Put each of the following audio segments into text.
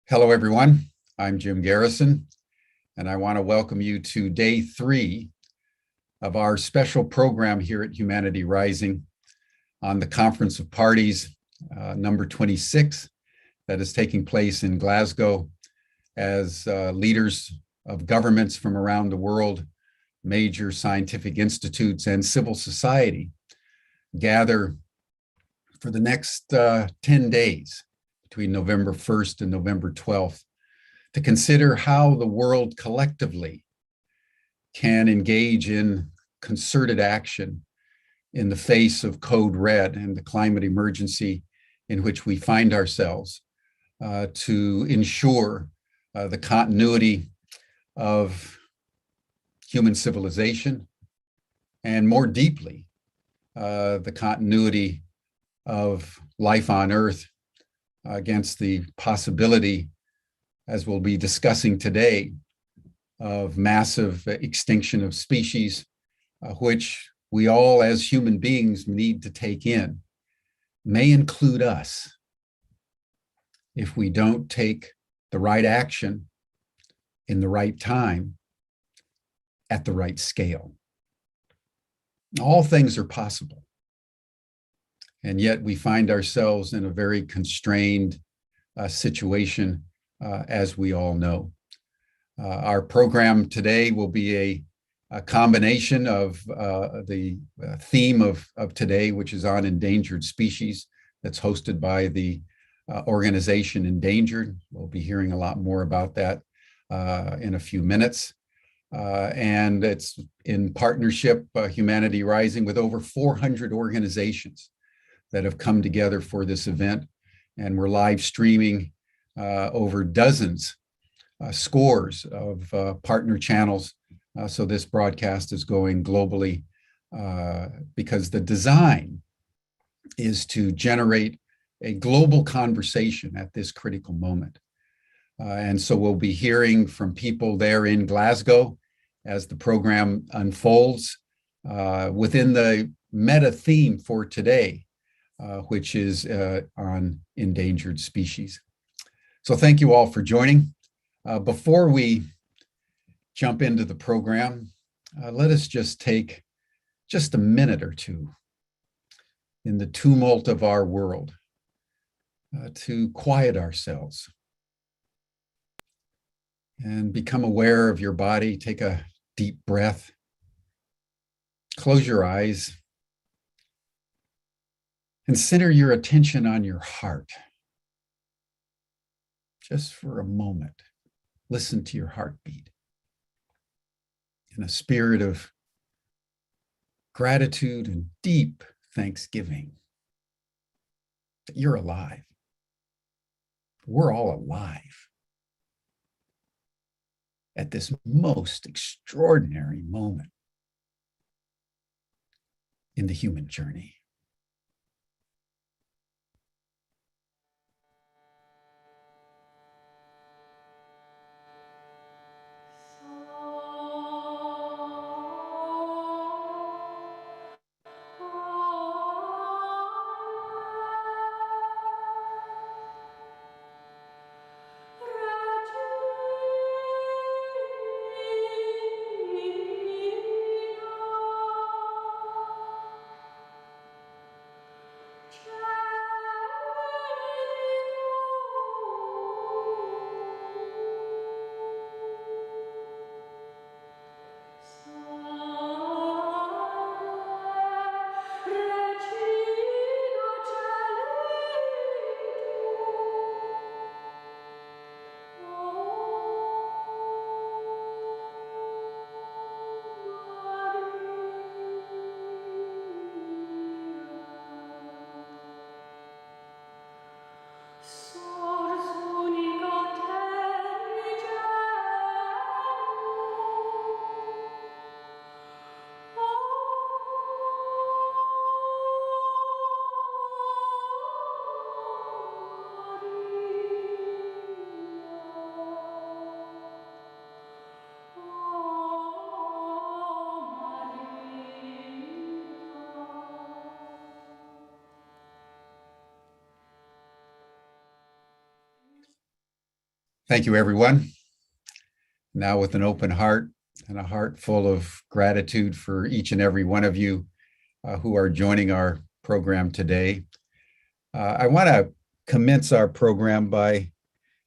Hello, everyone. I'm Jim Garrison, and I want to welcome you to day 3 of our special program here at Humanity Rising on the Conference of Parties, number 26, that is taking place in Glasgow as leaders of governments from around the world, major scientific institutes, and civil society gather for the next 10 days between November 1st and November 12th to consider how the world collectively can engage in concerted action in the face of Code Red and the climate emergency in which we find ourselves to ensure the continuity of human civilization and more deeply, the continuity of life on Earth against the possibility, as we'll be discussing today, of massive extinction of species, which we all as human beings need to take in, may include us if we don't take the right action in the right time at the right scale. All things are possible. And yet we find ourselves in a very constrained situation, as we all know. Our program today will be a combination of the theme of today, which is on endangered species, that's hosted by the organization Endangered. We'll be hearing a lot more about that in a few minutes. And it's in partnership, Humanity Rising, with over 400 organizations that have come together for this event. And we're live streaming over dozens, scores of partner channels. So this broadcast is going globally because the design is to generate a global conversation at this critical moment. And so we'll be hearing from people there in Glasgow as the program unfolds within the meta theme for today, which is on endangered species. So thank you all for joining. Before we jump into the program, let us just take just a minute or two in the tumult of our world to quiet ourselves and become aware of your body. Take a deep breath, close your eyes, and center your attention on your heart. Just for a moment, listen to your heartbeat in a spirit of gratitude and deep thanksgiving that you're alive. We're all alive at this most extraordinary moment in the human journey. Thank you, everyone. Now, with an open heart and a heart full of gratitude for each and every one of you who are joining our program today, I want to commence our program by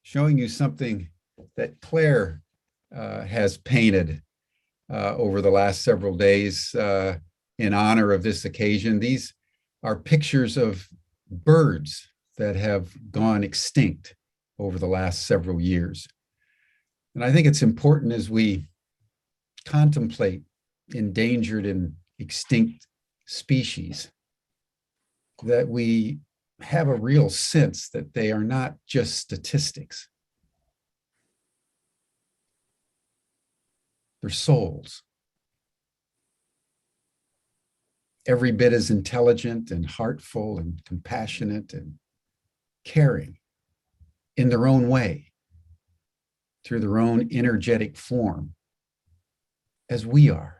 showing you something that Claire has painted over the last several days in honor of this occasion. These are pictures of birds that have gone extinct over the last several years. And I think it's important as we contemplate endangered and extinct species that we have a real sense that they are not just statistics. They're souls. Every bit as intelligent and heartful and compassionate and caring in their own way, through their own energetic form, as we are.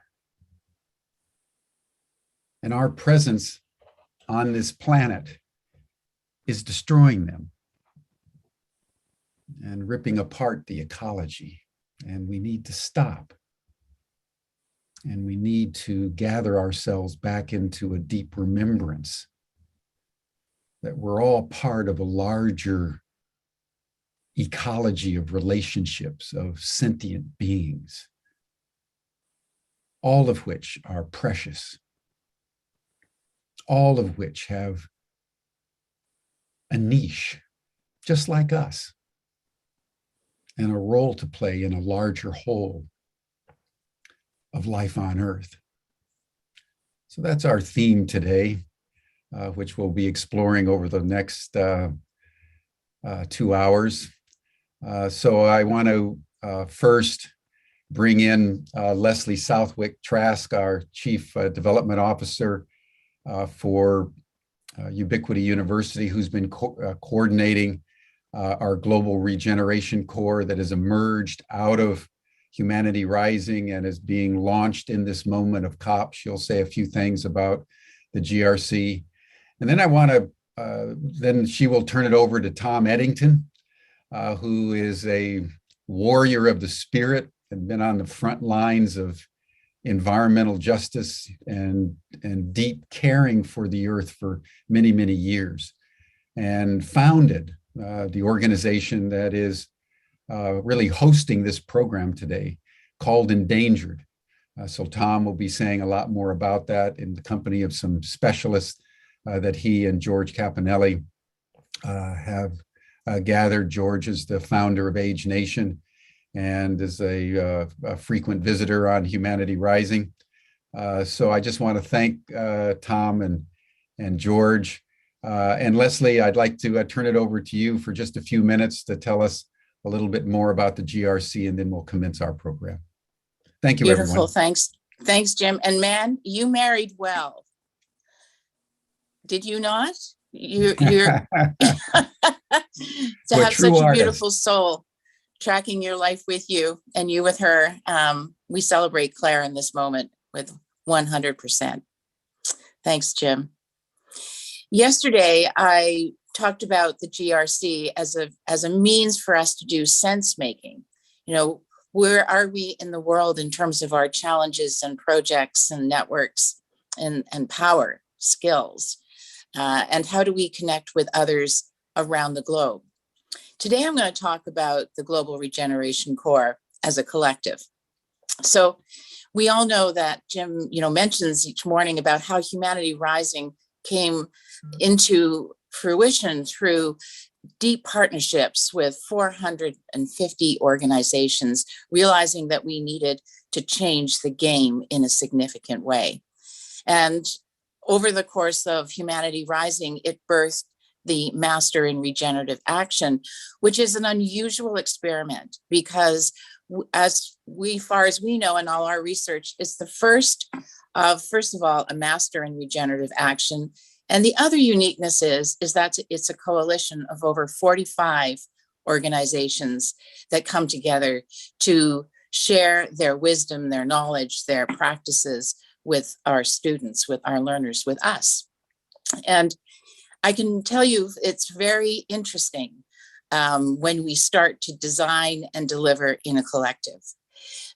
And our presence on this planet is destroying them and ripping apart the ecology. And we need to stop. And we need to gather ourselves back into a deep remembrance that we're all part of a larger ecology of relationships, of sentient beings, all of which are precious, all of which have a niche, just like us, and a role to play in a larger whole of life on Earth. So that's our theme today, which we'll be exploring over the next 2 hours. So I want to first bring in Leslie Southwick Trask, our Chief Development Officer for Ubiquity University, who's been coordinating our Global Regeneration Corps that has emerged out of Humanity Rising and is being launched in this moment of COP. She'll say a few things about the GRC. And then I want to, then she will turn it over to Tom Eddington, who is a warrior of the spirit and been on the front lines of environmental justice and deep caring for the earth for many, many years, and founded the organization that is really hosting this program today, called Endangered. So Tom will be saying a lot more about that in the company of some specialists that he and George Caponelli have gathered. George is the founder of Age Nation and is a frequent visitor on Humanity Rising. So I just want to thank Tom and George. And Leslie, I'd like to turn it over to you for just a few minutes to tell us a little bit more about the GRC, and then we'll commence our program. Thank you, Beautiful. Everyone. Thanks, Jim. And man, you married well. Did you not? You're to have such a beautiful soul tracking your life with you and you with her. We celebrate Claire in this moment with 100%. Thanks, Jim. Yesterday, I talked about the GRC as a means for us to do sense making. You know, where are we in the world in terms of our challenges and projects and networks and power, skills, and how do we connect with others around the globe? Today, I'm going to talk about the Global Regeneration Corps as a collective. So we all know that Jim, mentions each morning about how Humanity Rising came into fruition through deep partnerships with 450 organizations, realizing that we needed to change the game in a significant way. And over the course of Humanity Rising, it birthed the Master in Regenerative Action, which is an unusual experiment because as far as we know in all our research, it's the first of all, a Master in Regenerative Action. And the other uniqueness is that it's a coalition of over 45 organizations that come together to share their wisdom, their knowledge, their practices with our students, with our learners, with us. And I can tell you it's very interesting when we start to design and deliver in a collective.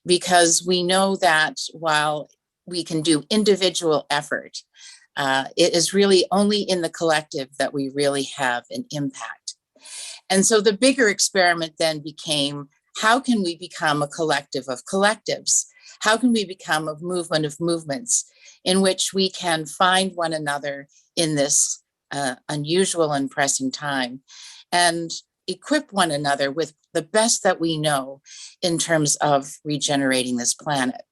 Because we know that while we can do individual effort, it is really only in the collective that we really have an impact. And so the bigger experiment then became, how can we become a collective of collectives? How can we become a movement of movements in which we can find one another in this unusual and pressing time and equip one another with the best that we know in terms of regenerating this planet?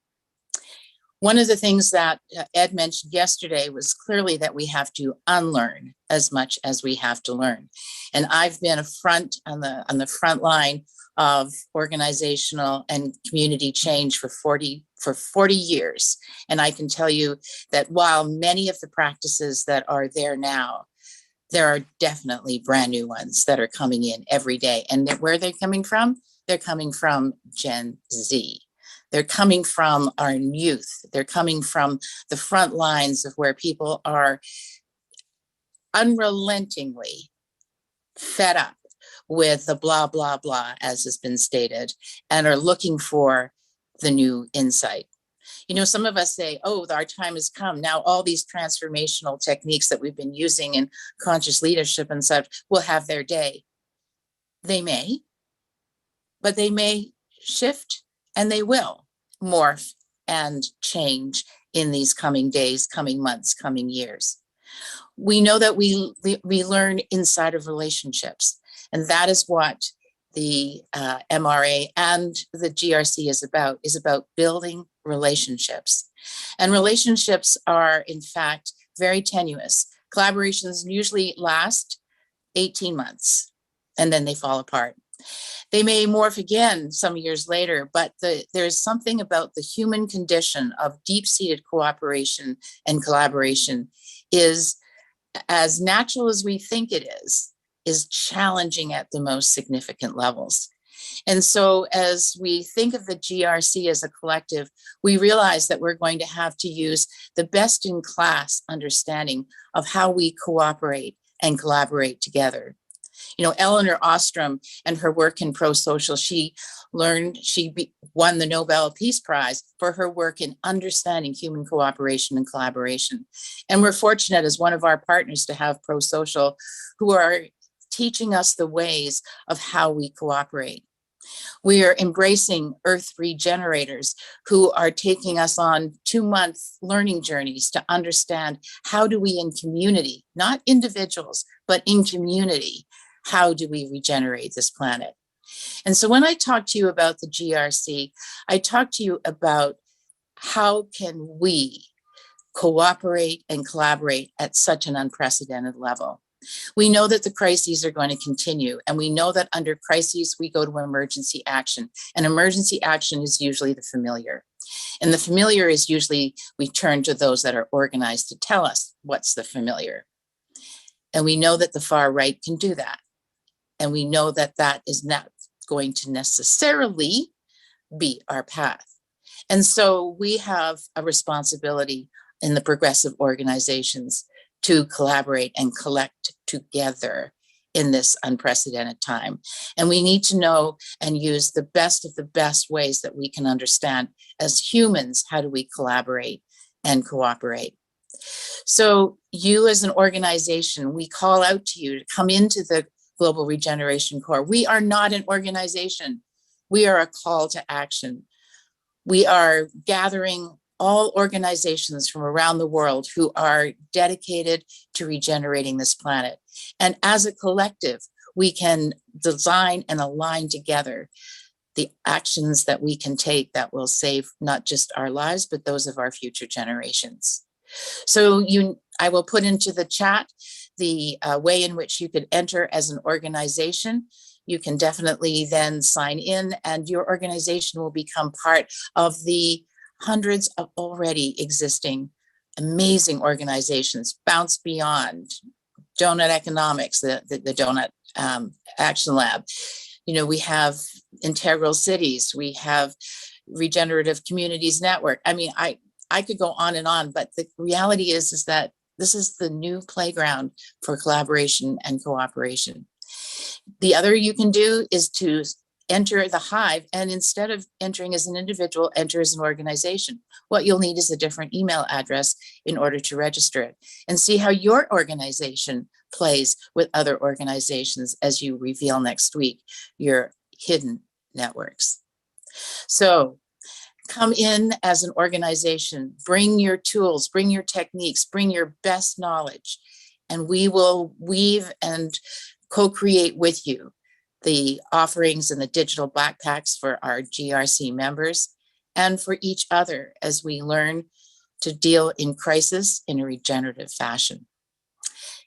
One of the things that Ed mentioned yesterday was clearly that we have to unlearn as much as we have to learn. And I've been on the front line of organizational and community change for 40 years. And I can tell you that while many of the practices that are there now, there are definitely brand new ones that are coming in every day. And where they're coming from? They're coming from Gen Z. They're coming from our youth. They're coming from the front lines of where people are unrelentingly fed up with the blah, blah, blah, as has been stated, and are looking for the new insight. You know, some of us say, oh, our time has come. Now all these transformational techniques that we've been using in conscious leadership and such will have their day. They may, but they may shift, and they will morph and change in these coming days, coming months, coming years. We know that we learn inside of relationships, and that is what the MRA and the GRC is about building relationships. And relationships are, in fact, very tenuous. Collaborations usually last 18 months, and then they fall apart. They may morph again some years later, but there's something about the human condition of deep-seated cooperation and collaboration is, as natural as we think it is challenging at the most significant levels. And so as we think of the GRC as a collective, we realize that we're going to have to use the best in class understanding of how we cooperate and collaborate together. You know, Eleanor Ostrom and her work in pro-social, she won the Nobel Peace Prize for her work in understanding human cooperation and collaboration. And we're fortunate as one of our partners to have pro-social, who are teaching us the ways of how we cooperate. We are embracing Earth Regenerators, who are taking us on 2-month learning journeys to understand how do we in community, not individuals, but in community, how do we regenerate this planet? And so when I talk to you about the GRC, I talk to you about how can we cooperate and collaborate at such an unprecedented level. We know that the crises are going to continue, and we know that under crises, we go to emergency action. And emergency action is usually the familiar. And the familiar is usually, we turn to those that are organized to tell us what's the familiar. And we know that the far right can do that. And we know that that is not going to necessarily be our path. And so we have a responsibility in the progressive organizations to collaborate and collect together in this unprecedented time. And we need to know and use the best of the best ways that we can understand as humans, how do we collaborate and cooperate? So you as an organization, we call out to you to come into the Global Regeneration Corps. We are not an organization. We are a call to action. We are gathering all organizations from around the world who are dedicated to regenerating this planet. And as a collective, we can design and align together the actions that we can take that will save not just our lives, but those of our future generations. So I will put into the chat the way in which you could enter as an organization. You can definitely then sign in, and your organization will become part of the hundreds of already existing amazing organizations. Bounce Beyond, Donut Economics, the Donut Action Lab. You know, we have Integral Cities, we have Regenerative Communities Network. I mean, I could go on and on, but the reality is that this is the new playground for collaboration and cooperation. The other you can do is to enter the hive, and instead of entering as an individual, enter as an organization. What you'll need is a different email address in order to register it, and see how your organization plays with other organizations as you reveal next week your hidden networks. So come in as an organization, bring your tools, bring your techniques, bring your best knowledge, and we will weave and co-create with you the offerings and the digital backpacks for our GRC members and for each other as we learn to deal in crisis in a regenerative fashion.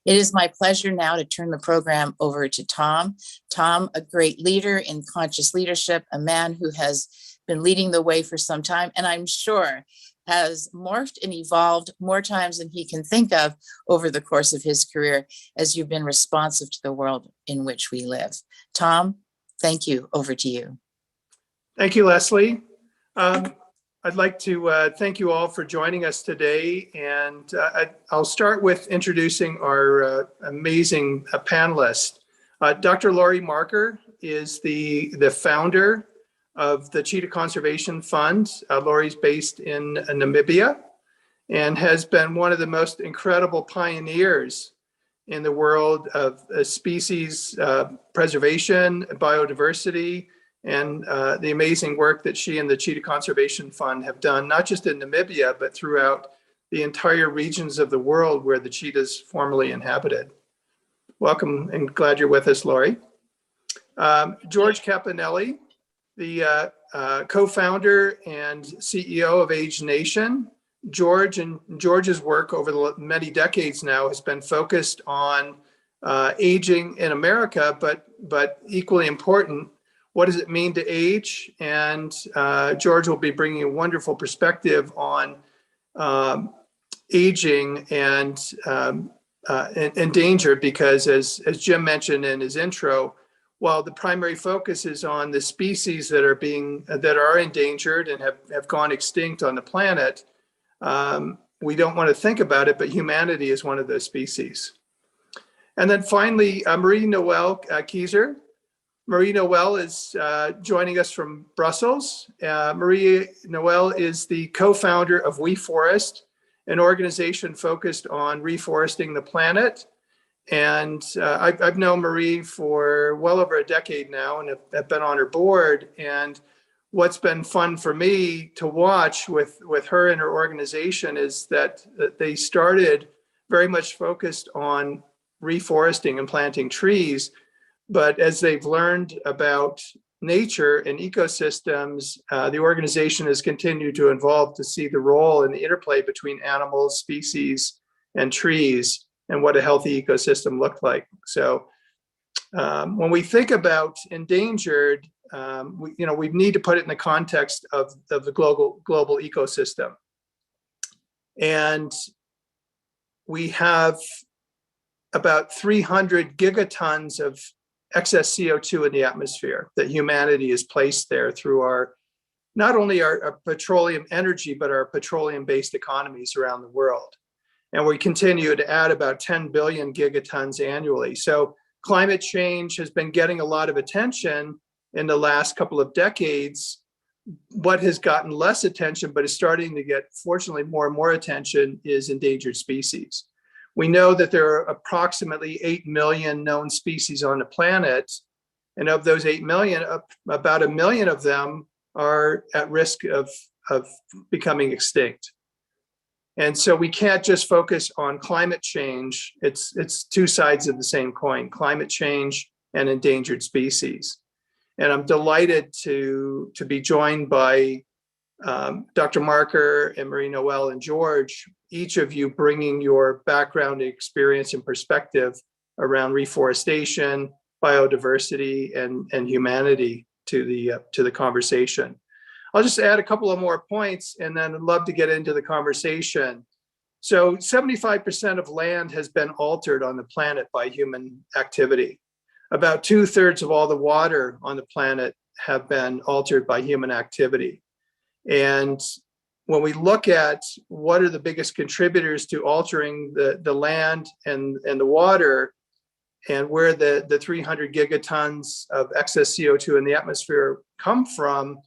It is my pleasure now to turn the program over to Tom. Tom, a great leader in conscious leadership, a man who has been leading the way for some time, and I'm sure has morphed and evolved more times than he can think of over the course of his career as you've been responsive to the world in which we live. Tom, thank you. Over to you. Thank you, Leslie. I'd like to thank you all for joining us today. And I'll start with introducing our amazing panelist. Dr. Laurie Marker is the founder of the Cheetah Conservation Fund. Laurie's based in Namibia and has been one of the most incredible pioneers in the world of species preservation, biodiversity, and the amazing work that she and the Cheetah Conservation Fund have done, not just in Namibia, but throughout the entire regions of the world where the cheetahs formerly inhabited. Welcome and glad you're with us, Laurie. George Campanelli, the co-founder and CEO of Age Nation. George's work over the many decades now has been focused on aging in America, but equally important, what does it mean to age? And George will be bringing a wonderful perspective on aging and endangered, because as Jim mentioned in his intro, while the primary focus is on the species that are endangered and have gone extinct on the planet, we don't want to think about it, but humanity is one of those species. And then finally, Marie Noel Kieser. Marie Noel is joining us from Brussels. Marie Noel is the co-founder of We Forest, an organization focused on reforesting the planet. And I've known Marie for well over a decade now and have been on her board. And what's been fun for me to watch with her and her organization is that they started very much focused on reforesting and planting trees. But as they've learned about nature and ecosystems, the organization has continued to evolve to see the role and the interplay between animals, species, and trees, and what a healthy ecosystem looked like. So when we think about endangered, we need to put it in the context of the global ecosystem. And we have about 300 gigatons of excess CO2 in the atmosphere that humanity has placed there through not only our petroleum energy, but our petroleum-based economies around the world. And we continue to add about 10 billion gigatons annually. So climate change has been getting a lot of attention in the last couple of decades. What has gotten less attention, but is starting to get, fortunately, more and more attention is endangered species. We know that there are approximately 8 million known species on the planet. And of those 8 million, about 1 million of them are at risk of becoming extinct. And so we can't just focus on climate change. It's two sides of the same coin, climate change and endangered species. And I'm delighted to be joined by Dr. Marker and Marie Noel and George, each of you bringing your background, experience, and perspective around reforestation, biodiversity, and humanity to the conversation. I'll just add a couple of more points, and then I'd love to get into the conversation. So 75% of land has been altered on the planet by human activity. About 2/3 of all the water on the planet have been altered by human activity. And when we look at what are the biggest contributors to altering the land and the water, and where the 300 gigatons of excess CO2 in the atmosphere come from,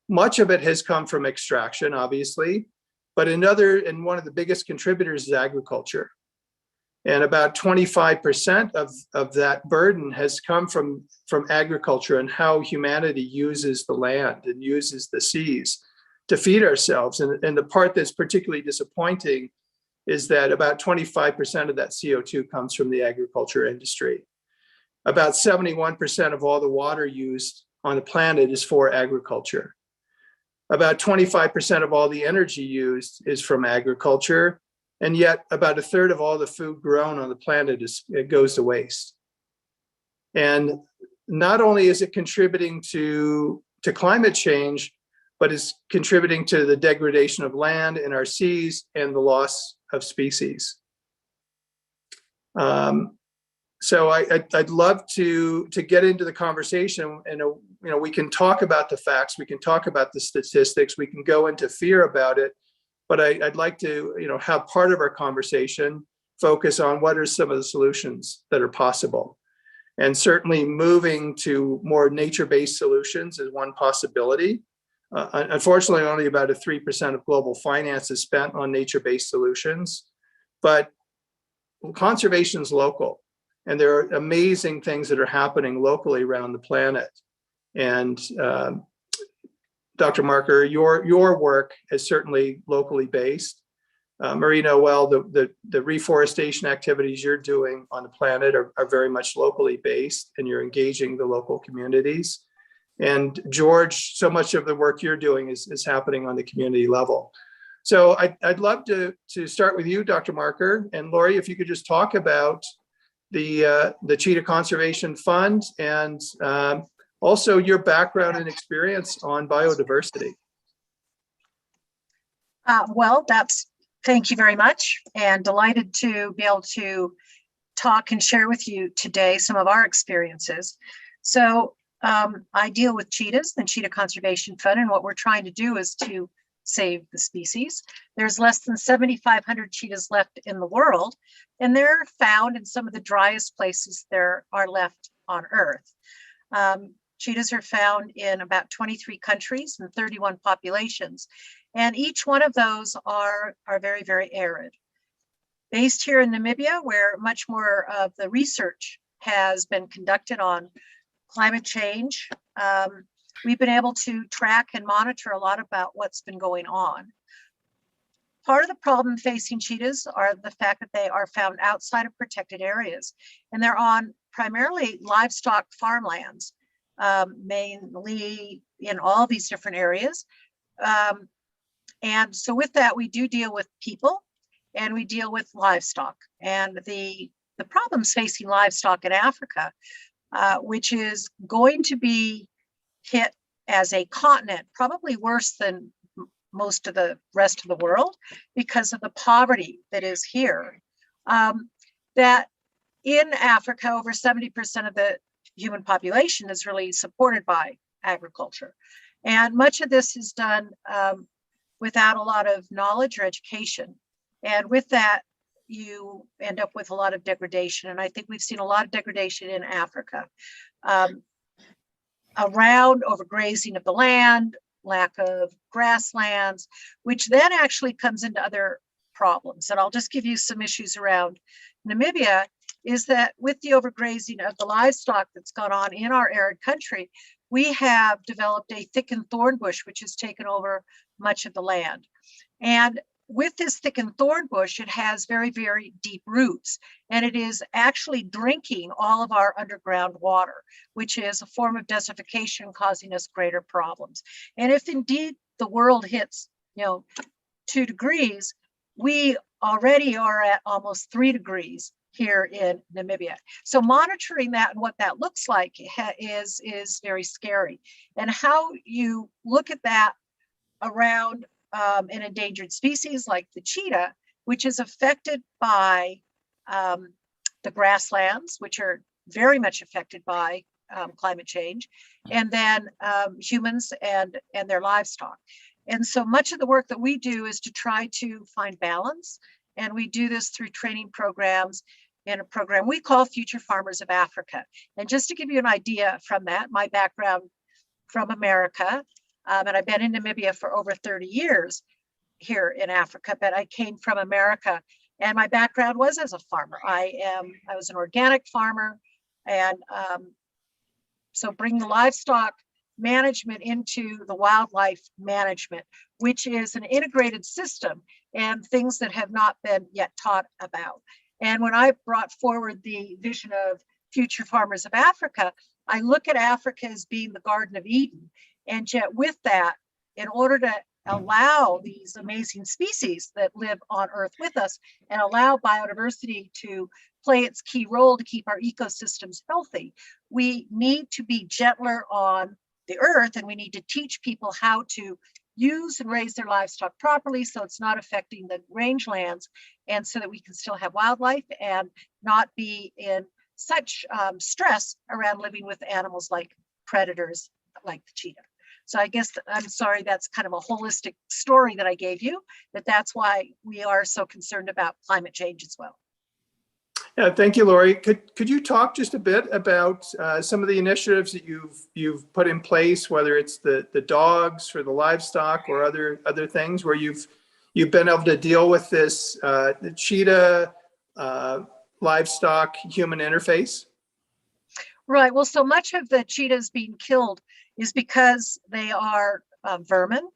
much of it has come from extraction, obviously, but one of the biggest contributors is agriculture. And about 25% of that burden has come from agriculture and how humanity uses the land and uses the seas to feed ourselves. And the part that's particularly disappointing is that about 25% of that CO2 comes from the agriculture industry. About 71% of all the water used on the planet is for agriculture. About 25% of all the energy used is from agriculture. And yet about a third of all the food grown on the planet goes to waste. And not only is it contributing to climate change, but it's contributing to the degradation of land in our seas and the loss of species. So I'd love to get into the conversation, and we can talk about the facts, we can talk about the statistics, we can go into fear about it, but I'd like to have part of our conversation focus on what are some of the solutions that are possible. And certainly moving to more nature-based solutions is one possibility. Unfortunately, only about 3% of global finance is spent on nature-based solutions, but conservation is local. And there are amazing things that are happening locally around the planet. And Dr. Marker, your work is certainly locally based. Marina, well, the reforestation activities you're doing on the planet are very much locally based, and you're engaging the local communities. And George, so much of the work you're doing is happening on the community level. So I'd love to start with you, Dr. Marker, and Lori, if you could just talk about the Cheetah Conservation Fund and also your background and experience on biodiversity. Thank you very much, and delighted to be able to talk and share with you today some of our experiences. So I deal with cheetahs and Cheetah Conservation Fund, and what we're trying to do is to save the species. There's less than 7,500 cheetahs left in the world, and they're found in some of the driest places there are left on Earth. Cheetahs are found in about 23 countries and 31 populations, and each one of those are very, very arid. Based here in Namibia, where much more of the research has been conducted on climate change, we've been able to track and monitor a lot about what's been going on. Part of the problem facing cheetahs are the fact that they are found outside of protected areas, and they're on primarily livestock farmlands, mainly in all these different areas. And so with that, we do deal with people and we deal with livestock. And the problems facing livestock in Africa, which is going to be hit as a continent, probably worse than most of the rest of the world because of the poverty that is here. That in Africa, over 70% of the human population is really supported by agriculture. And much of this is done without a lot of knowledge or education. And with that, you end up with a lot of degradation. And I think we've seen a lot of degradation in Africa around overgrazing of the land, lack of grasslands, which then actually comes into other problems. And I'll just give you some issues around Namibia, is that with the overgrazing of the livestock that's gone on in our arid country, we have developed a thickened thorn bush, which has taken over much of the land. And with this thickened thorn bush, it has very, very deep roots, and it is actually drinking all of our underground water, which is a form of desertification causing us greater problems. And if indeed the world hits, 2 degrees, we already are at almost 3 degrees here in Namibia. So monitoring that and what that looks like is very scary. And how you look at that around an endangered species like the cheetah, which is affected by the grasslands, which are very much affected by climate change, and then humans and their livestock. And so much of the work that we do is to try to find balance. And we do this through training programs in a program we call Future Farmers of Africa. And just to give you an idea from that, my background from America, and I've been in Namibia for over 30 years here in Africa, but I came from America and my background was as a farmer. I was an organic farmer, and so bring the livestock management into the wildlife management, which is an integrated system and things that have not been yet taught about. And when I brought forward the vision of Future Farmers of Africa, I look at Africa as being the Garden of Eden. And yet with that, in order to allow these amazing species that live on Earth with us and allow biodiversity to play its key role to keep our ecosystems healthy, we need to be gentler on the Earth, and we need to teach people how to use and raise their livestock properly so it's not affecting the rangelands, and so that we can still have wildlife and not be in such stress around living with animals like predators like the cheetah. So I guess I'm sorry, that's kind of a holistic story that I gave you, but that's why we are so concerned about climate change as well. Yeah, thank you, Lori. Could you talk just a bit about some of the initiatives that you've put in place, whether it's the dogs for the livestock or other things where you've been able to deal with this the cheetah livestock human interface? Right. Well, so much of the cheetahs being killed is because they are vermin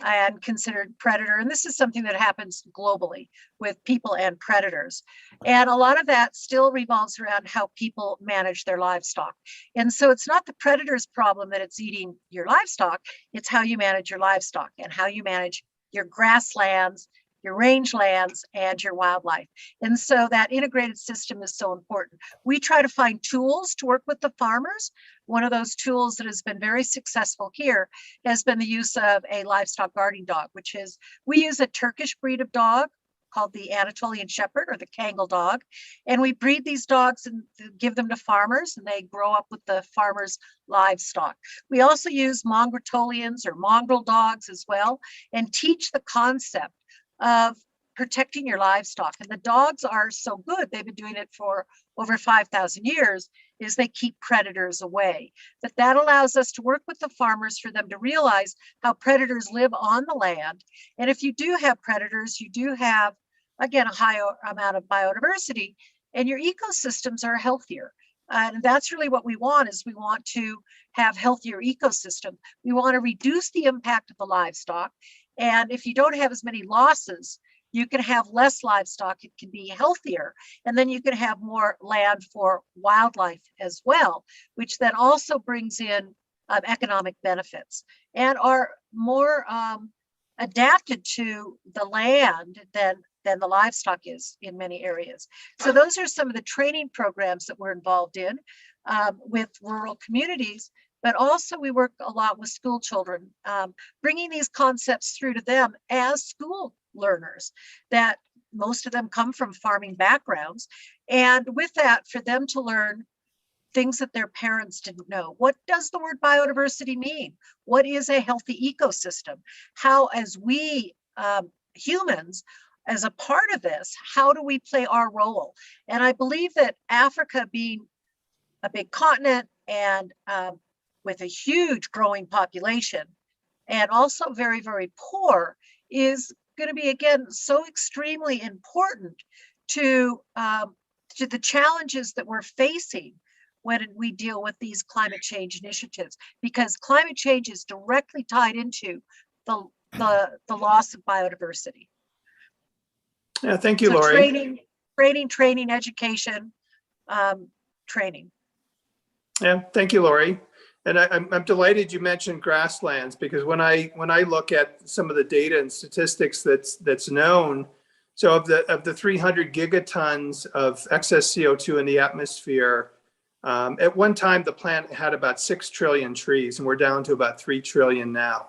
and considered predator. And this is something that happens globally with people and predators. And a lot of that still revolves around how people manage their livestock. And so it's not the predator's problem that it's eating your livestock, it's how you manage your livestock and how you manage your grasslands, your rangelands, and your wildlife. And so that integrated system is so important. We try to find tools to work with the farmers. One of those tools that has been very successful here has been the use of a livestock guarding dog, which is, we use a Turkish breed of dog called the Anatolian Shepherd or the Kangal dog. And we breed these dogs and give them to farmers, and they grow up with the farmers' livestock. We also use Mongretolians or mongrel dogs as well, and teach the concept of protecting your livestock. And the dogs are so good, they've been doing it for over 5,000 years, is they keep predators away. That allows us to work with the farmers for them to realize how predators live on the land. And if you do have predators, you do have, again, a high amount of biodiversity, and your ecosystems are healthier. And that's really what we want, is we want to have healthier ecosystem. We want to reduce the impact of the livestock. And if you don't have as many losses, you can have less livestock, it can be healthier, and then you can have more land for wildlife as well, which then also brings in economic benefits and are more adapted to the land than the livestock is in many areas. So those are some of the training programs that we're involved in with rural communities. But also we work a lot with school children, bringing these concepts through to them as school learners, that most of them come from farming backgrounds. And with that, for them to learn things that their parents didn't know. What does the word biodiversity mean? What is a healthy ecosystem? How, as we humans, as a part of this, how do we play our role? And I believe that Africa, being a big continent and with a huge growing population, and also very, very poor, is going to be, again, so extremely important to the challenges that we're facing when we deal with these climate change initiatives, because climate change is directly tied into the loss of biodiversity. Yeah, thank you, So Lori. training, education, training. Yeah, thank you, Lori. And I'm delighted you mentioned grasslands, because when I look at some of the data and statistics that's known, so of the 300 gigatons of excess CO2 in the atmosphere, at one time the planet had about 6 trillion trees, and we're down to about 3 trillion now.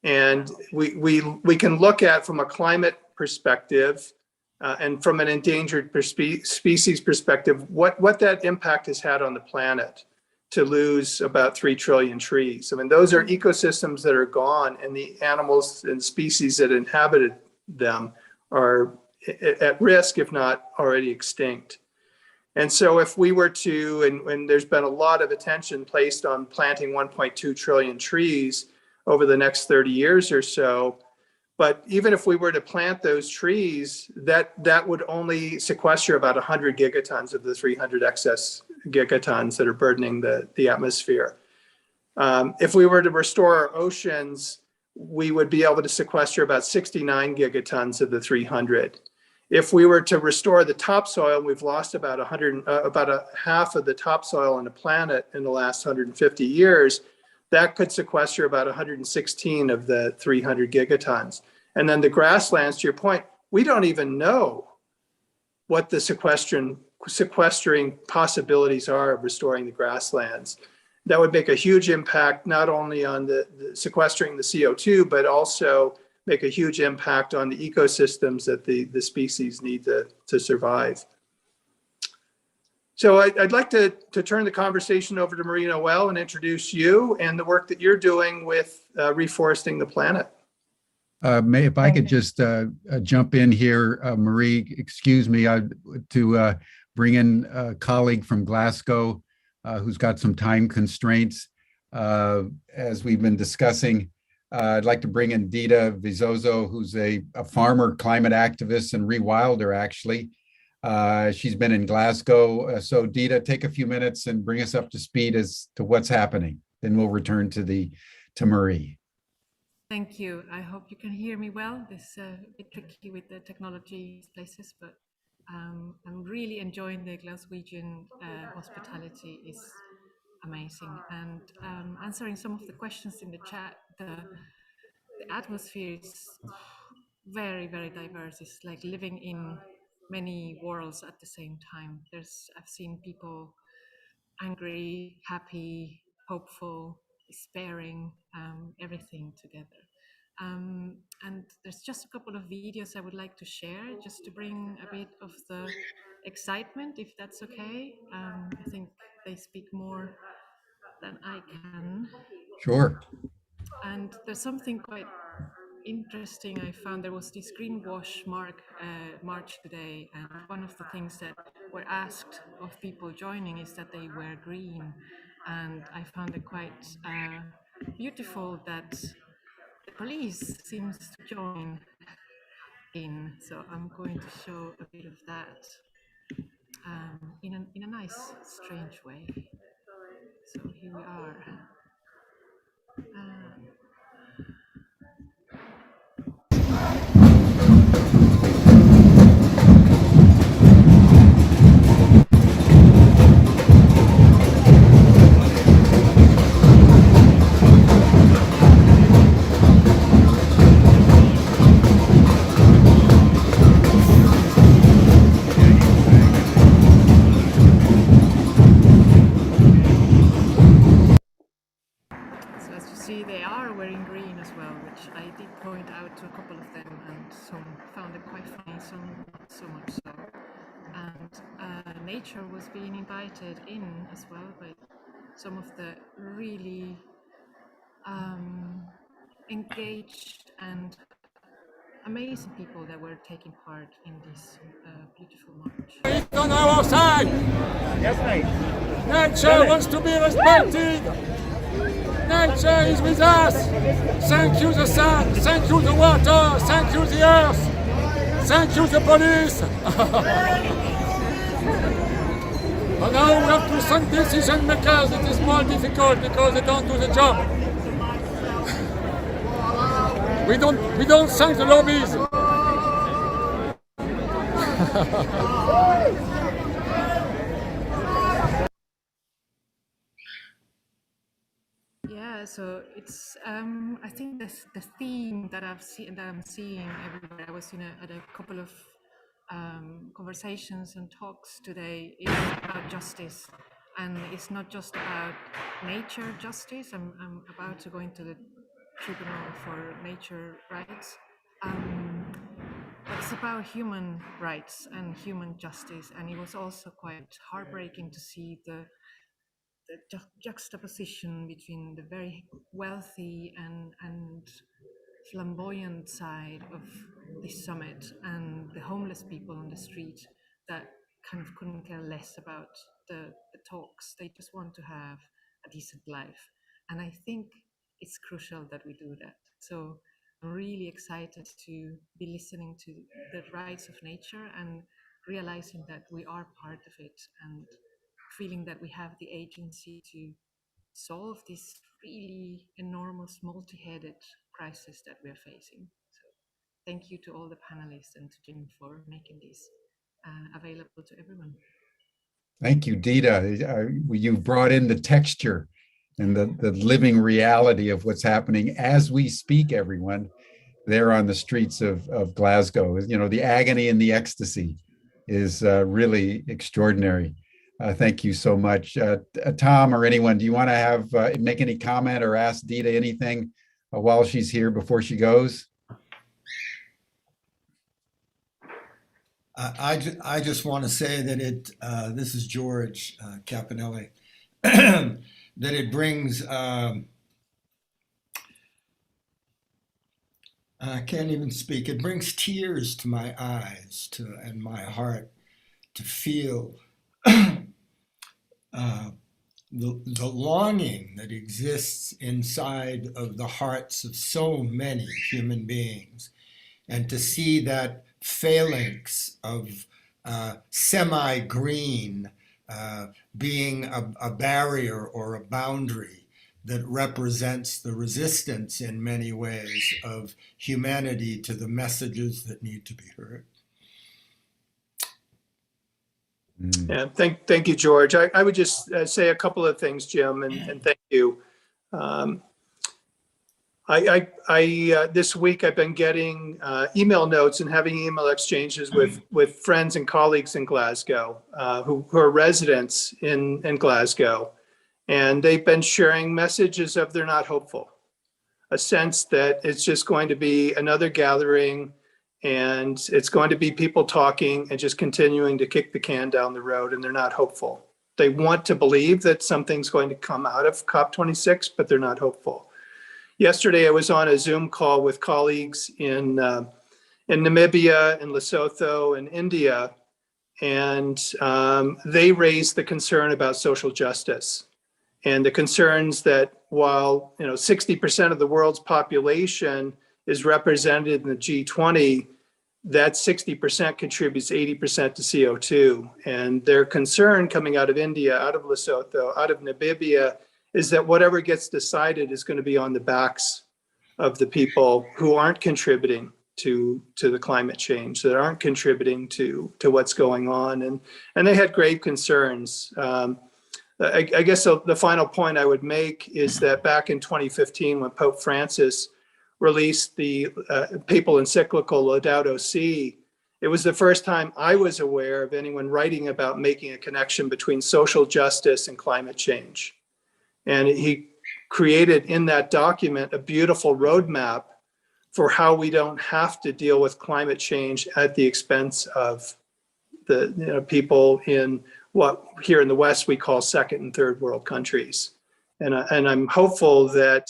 And we can look at, from a climate perspective and from an endangered species perspective, what that impact has had on the planet to lose about 3 trillion trees. I mean, those are ecosystems that are gone, and the animals and species that inhabited them are at risk, if not already extinct. And so if we were to, and there's been a lot of attention placed on planting 1.2 trillion trees over the next 30 years or so, but even if we were to plant those trees, that would only sequester about 100 gigatons of the 300 excess gigatons that are burdening the atmosphere. If we were to restore our oceans, we would be able to sequester about 69 gigatons of the 300. If we were to restore the topsoil, we've lost about a half of the topsoil on the planet in the last 150 years. That could sequester about 116 of the 300 gigatons. And then the grasslands, to your point, we don't even know what the sequestering possibilities are of restoring the grasslands. That would make a huge impact, not only on the sequestering the CO2, but also make a huge impact on the ecosystems that the species need to survive. So I'd like to turn the conversation over to Marina Well and introduce you and the work that you're doing with reforesting the planet. If I could just jump in here, Marie, excuse me, to bring in a colleague from Glasgow who's got some time constraints. As we've been discussing, I'd like to bring in Deeda Vizozo, who's a farmer, climate activist, and rewilder, actually. She's been in Glasgow. So Deeda, take a few minutes and bring us up to speed as to what's happening. Then we'll return to Marie. Thank you. I hope you can hear me well. This is a bit tricky with the technology places, but I'm really enjoying the Glaswegian hospitality. Is amazing. And answering some of the questions in the chat, the atmosphere is very, very diverse. It's like living in many worlds at the same time. I've seen people angry, happy, hopeful, despairing, everything together. And there's just a couple of videos I would like to share just to bring a bit of the excitement, if that's okay. I think they speak more than I can. Sure. And there's something quite interesting I found. There was this greenwash march today, and one of the things that were asked of people joining is that they wear green, and I found it quite beautiful that the police seems to join in. So I'm going to show a bit of that in a nice, strange way. So here we are. See, they are wearing green as well, which I did point out to a couple of them, and some found it quite funny, some not so much so. And nature was being invited in as well by some of the really engaged and amazing people that were taking part in this beautiful march. It's on our side! Yes, mate. Nature wants to be respected! Nature is with us! Thank you the sun, thank you the water, thank you the earth, thank you the police! But now we have to thank decision makers. It is more difficult because they don't do the job. We don't thank the lobbies. Yeah, so it's I think the theme that I'm seeing everywhere. I was at a couple of conversations and talks today is about justice, and it's not just about nature justice. I'm about to go into the Tribunal for Nature Rights, but it's about human rights and human justice. And it was also quite heartbreaking to see the juxtaposition between the very wealthy and flamboyant side of this summit and the homeless people on the street that kind of couldn't care less about the talks. They just want to have a decent life. And I think it's crucial that we do that. So I'm really excited to be listening to the rights of nature and realizing that we are part of it and feeling that we have the agency to solve this really enormous multi-headed crisis that we're facing. So thank you to all the panelists and to Jim for making this available to everyone. Thank you, Deeda. You brought in the texture and the living reality of what's happening as we speak, everyone, there on the streets of Glasgow. You know, the agony and the ecstasy is really extraordinary. Thank you so much. Tom or anyone, do you want to make any comment or ask Deeda anything while she's here before she goes? I just want to say that this is George Caponelli, that it brings, I can't even speak, it brings tears to my eyes and my heart to feel the longing that exists inside of the hearts of so many human beings, and to see that phalanx of semi-green being a barrier or a boundary that represents the resistance in many ways of humanity to the messages that need to be heard. Yeah, thank you, George. I would just say a couple of things, Jim, and thank you. This week I've been getting email notes and having email exchanges with friends and colleagues in Glasgow who are residents in Glasgow, and they've been sharing messages of they're not hopeful, a sense that it's just going to be another gathering and it's going to be people talking and just continuing to kick the can down the road, and they're not hopeful. They want to believe that something's going to come out of COP26, but they're not hopeful. Yesterday, I was on a Zoom call with colleagues in Namibia, in Lesotho, and India, and they raised the concern about social justice and the concerns that while 60% of the world's population is represented in the G20, that 60% contributes 80% to CO2. And their concern coming out of India, out of Lesotho, out of Namibia, is that whatever gets decided is going to be on the backs of the people who aren't contributing to the climate change, that aren't contributing to what's going on. And they had grave concerns. I guess the final point I would make is that back in 2015, when Pope Francis released the papal encyclical Laudato Si, it was the first time I was aware of anyone writing about making a connection between social justice and climate change. And he created in that document a beautiful roadmap for how we don't have to deal with climate change at the expense of the people in what here in the West we call second and third world countries. And I'm hopeful that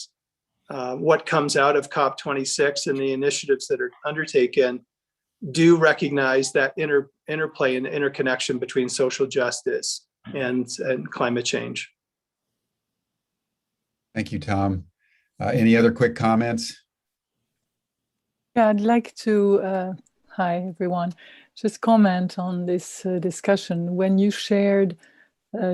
what comes out of COP26 and the initiatives that are undertaken do recognize that interplay and interconnection between social justice and climate change. Thank you, Tom. Any other quick comments? Yeah, I'd like to, hi everyone, just comment on this discussion. When you shared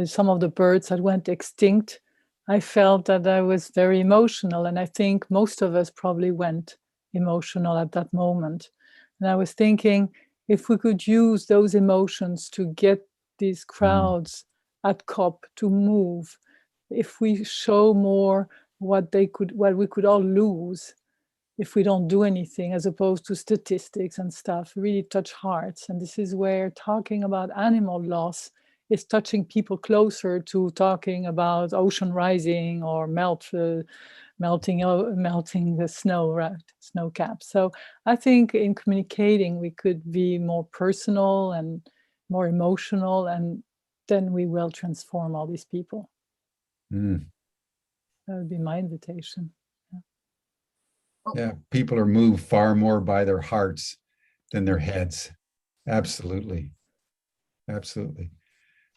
some of the birds that went extinct, I felt that I was very emotional, and I think most of us probably went emotional at that moment. And I was thinking, if we could use those emotions to get these crowds at COP to move, if we show more what we could all lose if we don't do anything, as opposed to statistics and stuff, really touch hearts. And this is where talking about animal loss is touching people closer to talking about ocean rising or melting the snow, right? Snow caps. So I think in communicating, we could be more personal and more emotional, and then we will transform all these people. That would be my invitation. Yeah, people are moved far more by their hearts than their heads. Absolutely. Absolutely.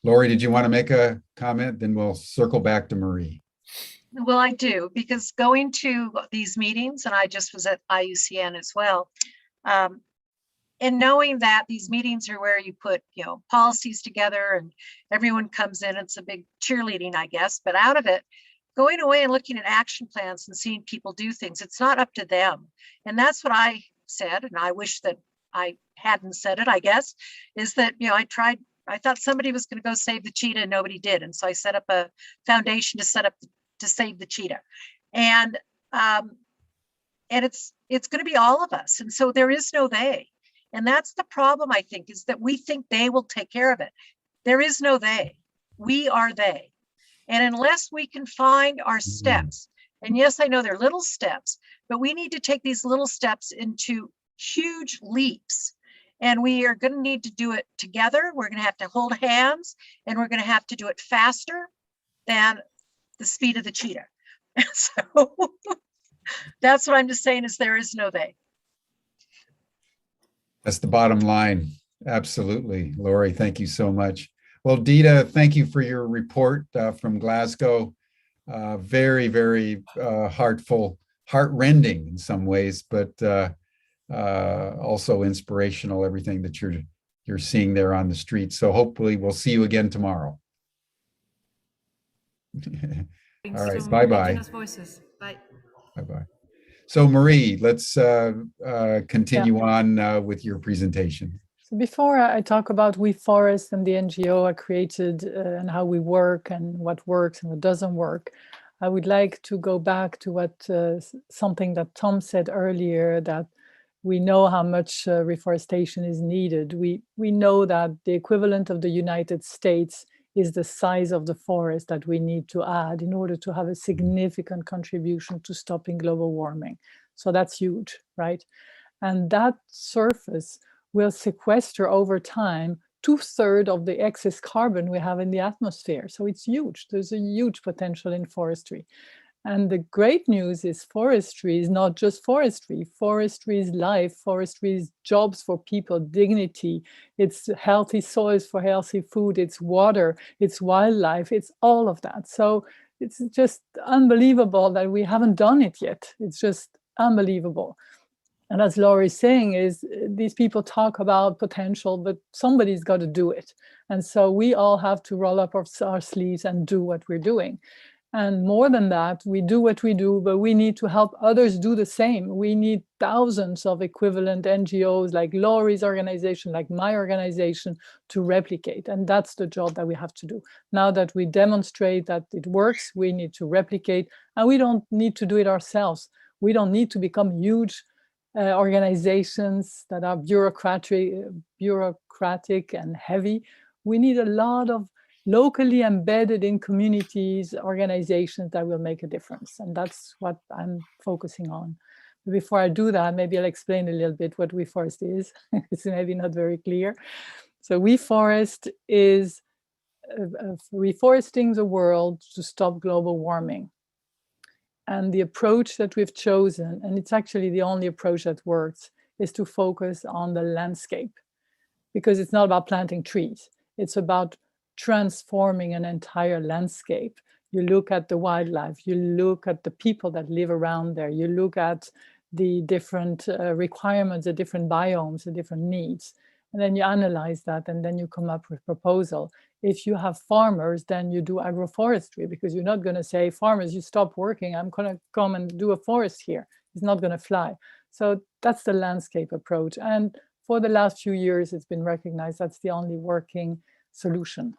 Lori, did you want to make a comment? Then we'll circle back to Marie. Well, I do, because going to these meetings, and I just was at IUCN as well, and knowing that these meetings are where you put, policies together and everyone comes in, it's a big cheerleading, I guess, but out of it, going away and looking at action plans and seeing people do things, it's not up to them. And that's what I said, and I wish that I hadn't said it, I guess, is that, I thought somebody was going to go save the cheetah and nobody did. And so I set up a foundation to save the cheetah. And it's going to be all of us. And so there is no they. And that's the problem, I think, is that we think they will take care of it. There is no they. We are they. And unless we can find our steps, and yes, I know they're little steps, but we need to take these little steps into huge leaps. And we are going to need to do it together. We're going to have to hold hands, and we're going to have to do it faster than the speed of the cheetah. So that's what I'm just saying, is there is no they. That's the bottom line. Absolutely. Lori, thank you so much. Well, Deeda, thank you for your report from Glasgow. Very, very heartrending in some ways, but also inspirational, everything that you're seeing there on the street. So hopefully we'll see you again tomorrow. All right, bye-bye. Bye. Bye-bye. So Marie, let's continue on with your presentation. So before I talk about We Forest and the NGO I created and how we work and what works and what doesn't work, I would like to go back to what something that Tom said earlier, that we know how much reforestation is needed. We know that the equivalent of the United States is the size of the forest that we need to add in order to have a significant contribution to stopping global warming. So that's huge, right? And that surface will sequester over time 2/3 of the excess carbon we have in the atmosphere. So it's huge. There's a huge potential in forestry. And the great news is forestry is not just forestry. Forestry is life. Forestry is jobs for people, dignity. It's healthy soils for healthy food. It's water. It's wildlife. It's all of that. So it's just unbelievable that we haven't done it yet. It's just unbelievable. And as Laurie's saying, is these people talk about potential, but somebody's got to do it. And so we all have to roll up our sleeves and do what we're doing. And more than that, we do what we do, but we need to help others do the same. We need thousands of equivalent NGOs like Laurie's organization, like my organization, to replicate. And that's the job that we have to do. Now that we demonstrate that it works, we need to replicate, and we don't need to do it ourselves. We don't need to become huge organizations that are bureaucratic and heavy. We need a lot of locally embedded in communities, organizations that will make a difference. And that's what I'm focusing on. But before I do that, maybe I'll explain a little bit what We Forest is. It's maybe not very clear. So We Forest is reforesting the world to stop global warming. And the approach that we've chosen, and it's actually the only approach that works, is to focus on the landscape. Because it's not about planting trees. It's about transforming an entire landscape. You look at the wildlife, you look at the people that live around there, you look at the different requirements, the different biomes, the different needs, and then you analyze that, and then you come up with a proposal. If you have farmers, then you do agroforestry, because you're not going to say, farmers, you stop working, I'm going to come and do a forest here. It's not going to fly. So that's the landscape approach. And for the last few years, it's been recognized that's the only working solution.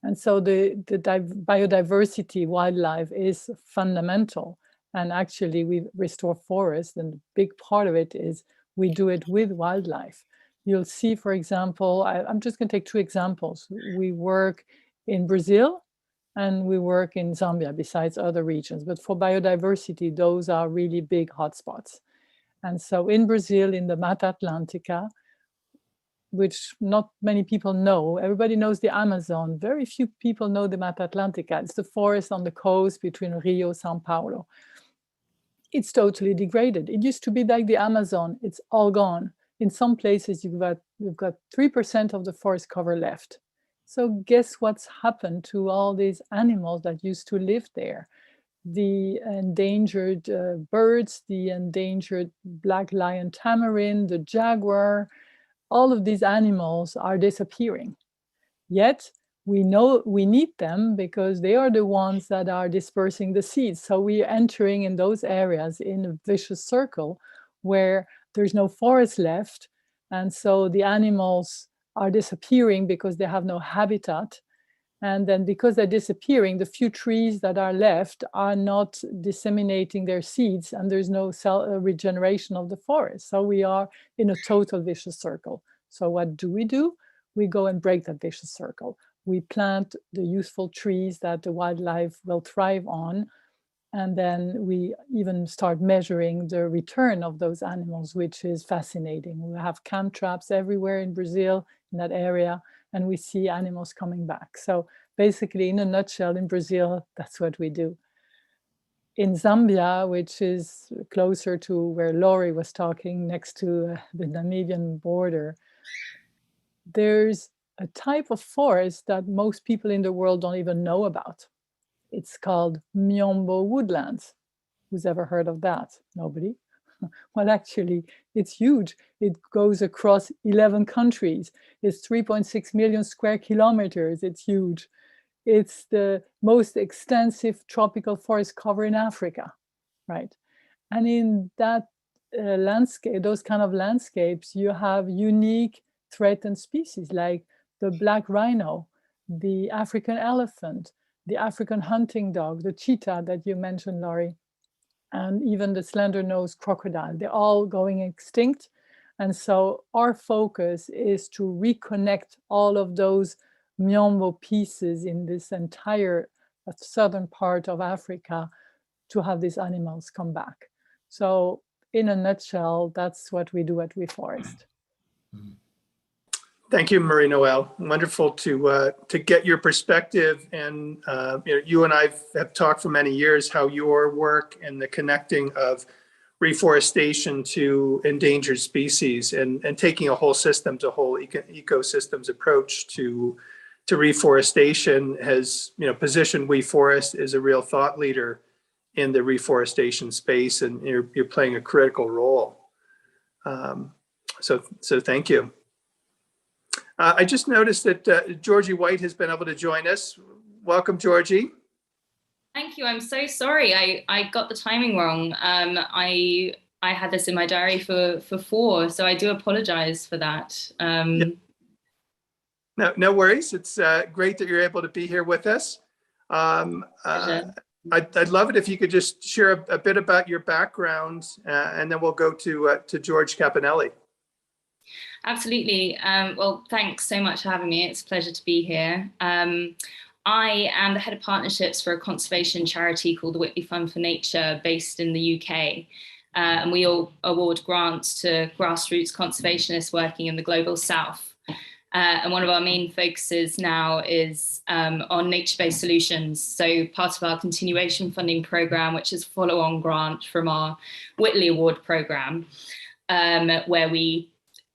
And so the biodiversity, wildlife is fundamental. And actually we restore forests, and a big part of it is we do it with wildlife. You'll see, for example, I'm just going to take two examples. We work in Brazil and we work in Zambia, besides other regions. But for biodiversity, those are really big hotspots. And so in Brazil, in the Mata Atlântica, which not many people know. Everybody knows the Amazon. Very few people know the Mata Atlântica. It's the forest on the coast between Rio and Sao Paulo. It's totally degraded. It used to be like the Amazon. It's all gone. in some places you've got 3% of the forest cover left. So guess what's happened to all these animals that used to live there? The endangered birds, the endangered black lion tamarin, the jaguar, all of these animals are disappearing. Yet we know we need them because they are the ones that are dispersing the seeds. So we are entering in those areas in a vicious circle where there's no forest left. And so the animals are disappearing because they have no habitat. And then because they're disappearing, the few trees that are left are not disseminating their seeds, and there's no regeneration of the forest. So we are in a total vicious circle. So what do? We go and break that vicious circle. We plant the useful trees that the wildlife will thrive on. And then we even start measuring the return of those animals, which is fascinating. We have cam traps everywhere in Brazil, in that area, and we see animals coming back. So basically, in a nutshell, in Brazil, that's what we do. In Zambia, which is closer to where Laurie was talking, next to the Namibian border, there's a type of forest that most people in the world don't even know about. It's called Miombo woodlands. Who's ever heard of that? Nobody? Well, actually, it's huge. It goes across 11 countries. It's 3.6 million square kilometers. It's huge. It's the most extensive tropical forest cover in Africa, right? And in that landscape, those kind of landscapes, you have unique threatened species like the black rhino, the African elephant, the African hunting dog, the cheetah that you mentioned, Laurie, and even the slender-nosed crocodile. They're all going extinct. And so our focus is to reconnect all of those Miombo pieces in this entire southern part of Africa to have these animals come back. So in a nutshell, that's what we do at WeForest. Thank you, Marie-Noelle. Wonderful to get your perspective. And you and I have talked for many years how your work and the connecting of reforestation to endangered species and taking a whole system to whole ecosystems approach to reforestation has positioned WeForest as a real thought leader in the reforestation space, and you're playing a critical role. So thank you. I just noticed that Georgie White has been able to join us. Welcome, Georgie. Thank you. I'm so sorry. I got the timing wrong. I had this in my diary for 4, so I do apologize for that. No worries. It's great that you're able to be here with us. I'd love it if you could just share a bit about your background, and then we'll go to George Campanelli. Absolutely. Well, thanks so much for having me. It's a pleasure to be here. I am the head of partnerships for a conservation charity called the Whitley Fund for Nature, based in the UK. And we all award grants to grassroots conservationists working in the global south. And one of our main focuses now is on nature-based solutions. So part of our continuation funding program, which is a follow-on grant from our Whitley Award program, where we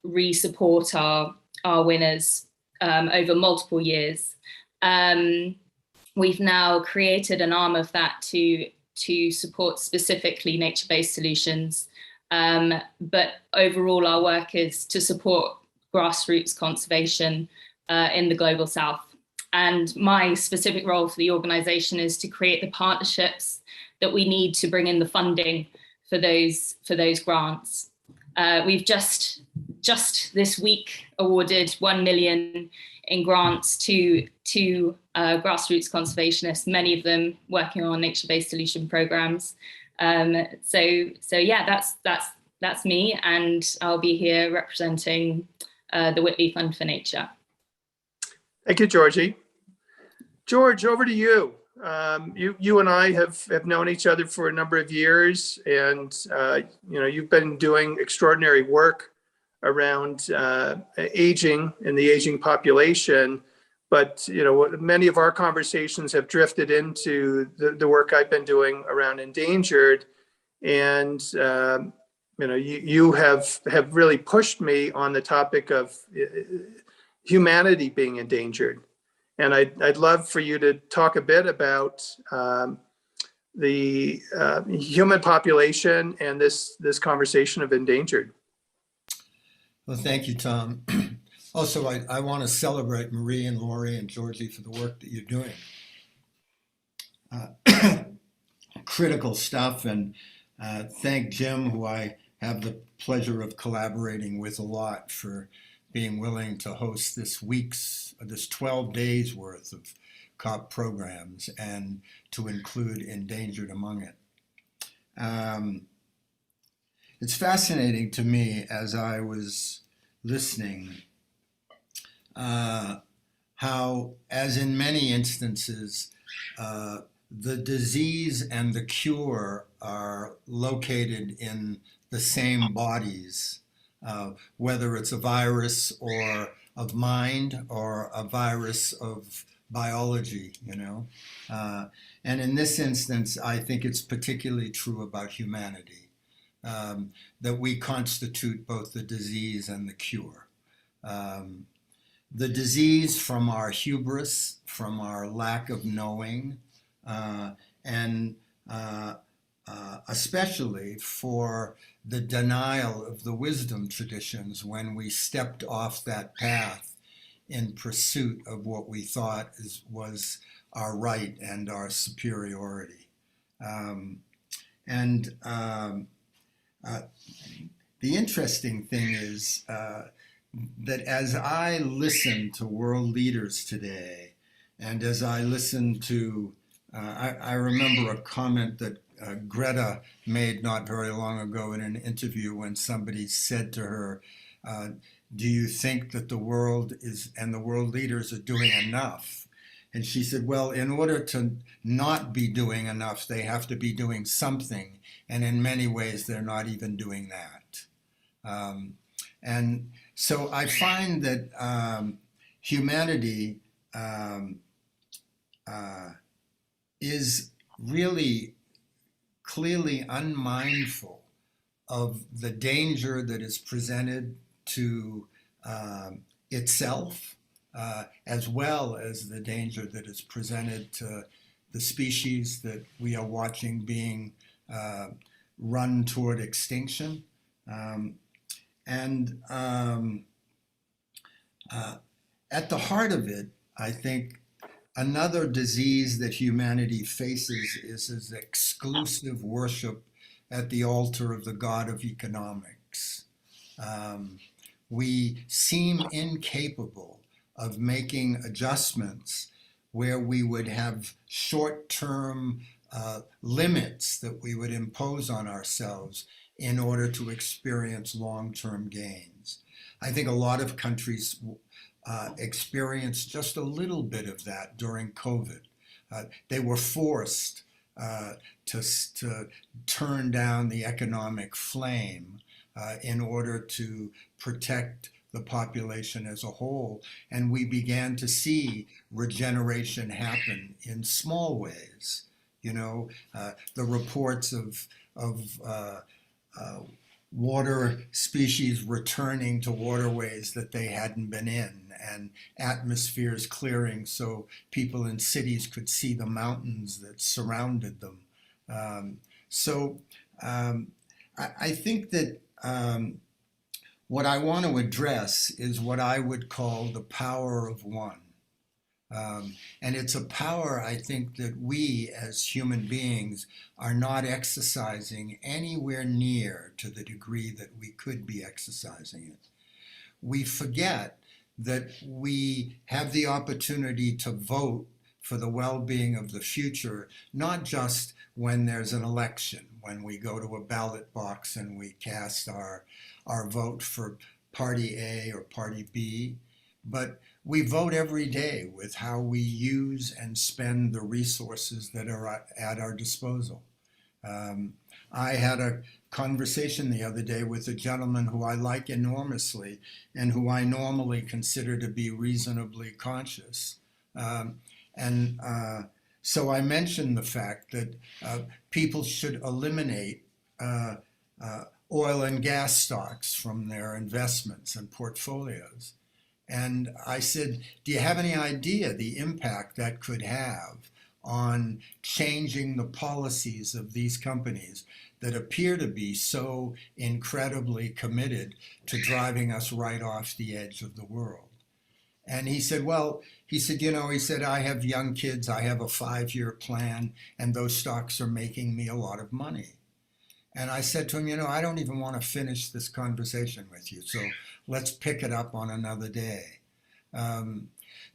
re-support our winners over multiple years. We've now created an arm of that to support specifically nature-based solutions. But overall, our work is to support grassroots conservation in the global south. And my specific role for the organization is to create the partnerships that we need to bring in the funding for those grants. We've just this week awarded 1 million in grants to grassroots conservationists, many of them working on nature-based solution programs. So yeah, that's me, and I'll be here representing the Whitley Fund for Nature. Thank you, Georgie. George, over to you. You and I have known each other for a number of years, and you've been doing extraordinary work around aging and the aging population. But many of our conversations have drifted into the work I've been doing around endangered, and you have really pushed me on the topic of humanity being endangered. And I'd love for you to talk a bit about the human population and this conversation of endangered. Well, thank you, Tom. Also, I want to celebrate Marie and Lori and Georgie for the work that you're doing. Critical stuff, and thank Jim, who I have the pleasure of collaborating with a lot, for being willing to host this 12 days worth of COP programs and to include Endangered among it. It's fascinating to me as I was listening how, as in many instances, the disease and the cure are located in the same bodies, whether it's a virus or of mind or a virus of biology, And in this instance, I think it's particularly true about humanity, that we constitute both the disease and the cure. The disease from our hubris, from our lack of knowing, and especially for the denial of the wisdom traditions when we stepped off that path in pursuit of what we thought was our right and our superiority. The interesting thing is that as I listen to world leaders today, and as I listen to, I remember a comment that Greta made not very long ago in an interview when somebody said to her, do you think that the world and the world leaders are doing enough? And she said, well, in order to not be doing enough, they have to be doing something. And in many ways, they're not even doing that. And so I find that humanity is really clearly unmindful of the danger that is presented to itself, as well as the danger that is presented to the species that we are watching being run toward extinction. At the heart of it, I think another disease that humanity faces is this exclusive worship at the altar of the god of economics. We seem incapable of making adjustments where we would have short-term limits that we would impose on ourselves in order to experience long-term gains. I think a lot of countries experienced just a little bit of that during COVID. They were forced to turn down the economic flame in order to protect the population as a whole. And we began to see regeneration happen in small ways. The reports of water species returning to waterways that they hadn't been in, and atmospheres clearing so people in cities could see the mountains that surrounded them. I think that what I want to address is what I would call the power of one. And it's a power, I think, that we as human beings are not exercising anywhere near to the degree that we could be exercising it. We forget that we have the opportunity to vote for the well-being of the future, not just when there's an election, when we go to a ballot box and we cast our vote for Party A or Party B, but we vote every day with how we use and spend the resources that are at our disposal. I had a conversation the other day with a gentleman who I like enormously and who I normally consider to be reasonably conscious. So I mentioned the fact that people should eliminate oil and gas stocks from their investments and portfolios. And I said, do you have any idea the impact that could have on changing the policies of these companies that appear to be so incredibly committed to driving us right off the edge of the world? And he said, well, he said, I have young kids, I have a 5-year plan, and those stocks are making me a lot of money. And I said to him, I don't even want to finish this conversation with you, so let's pick it up on another day.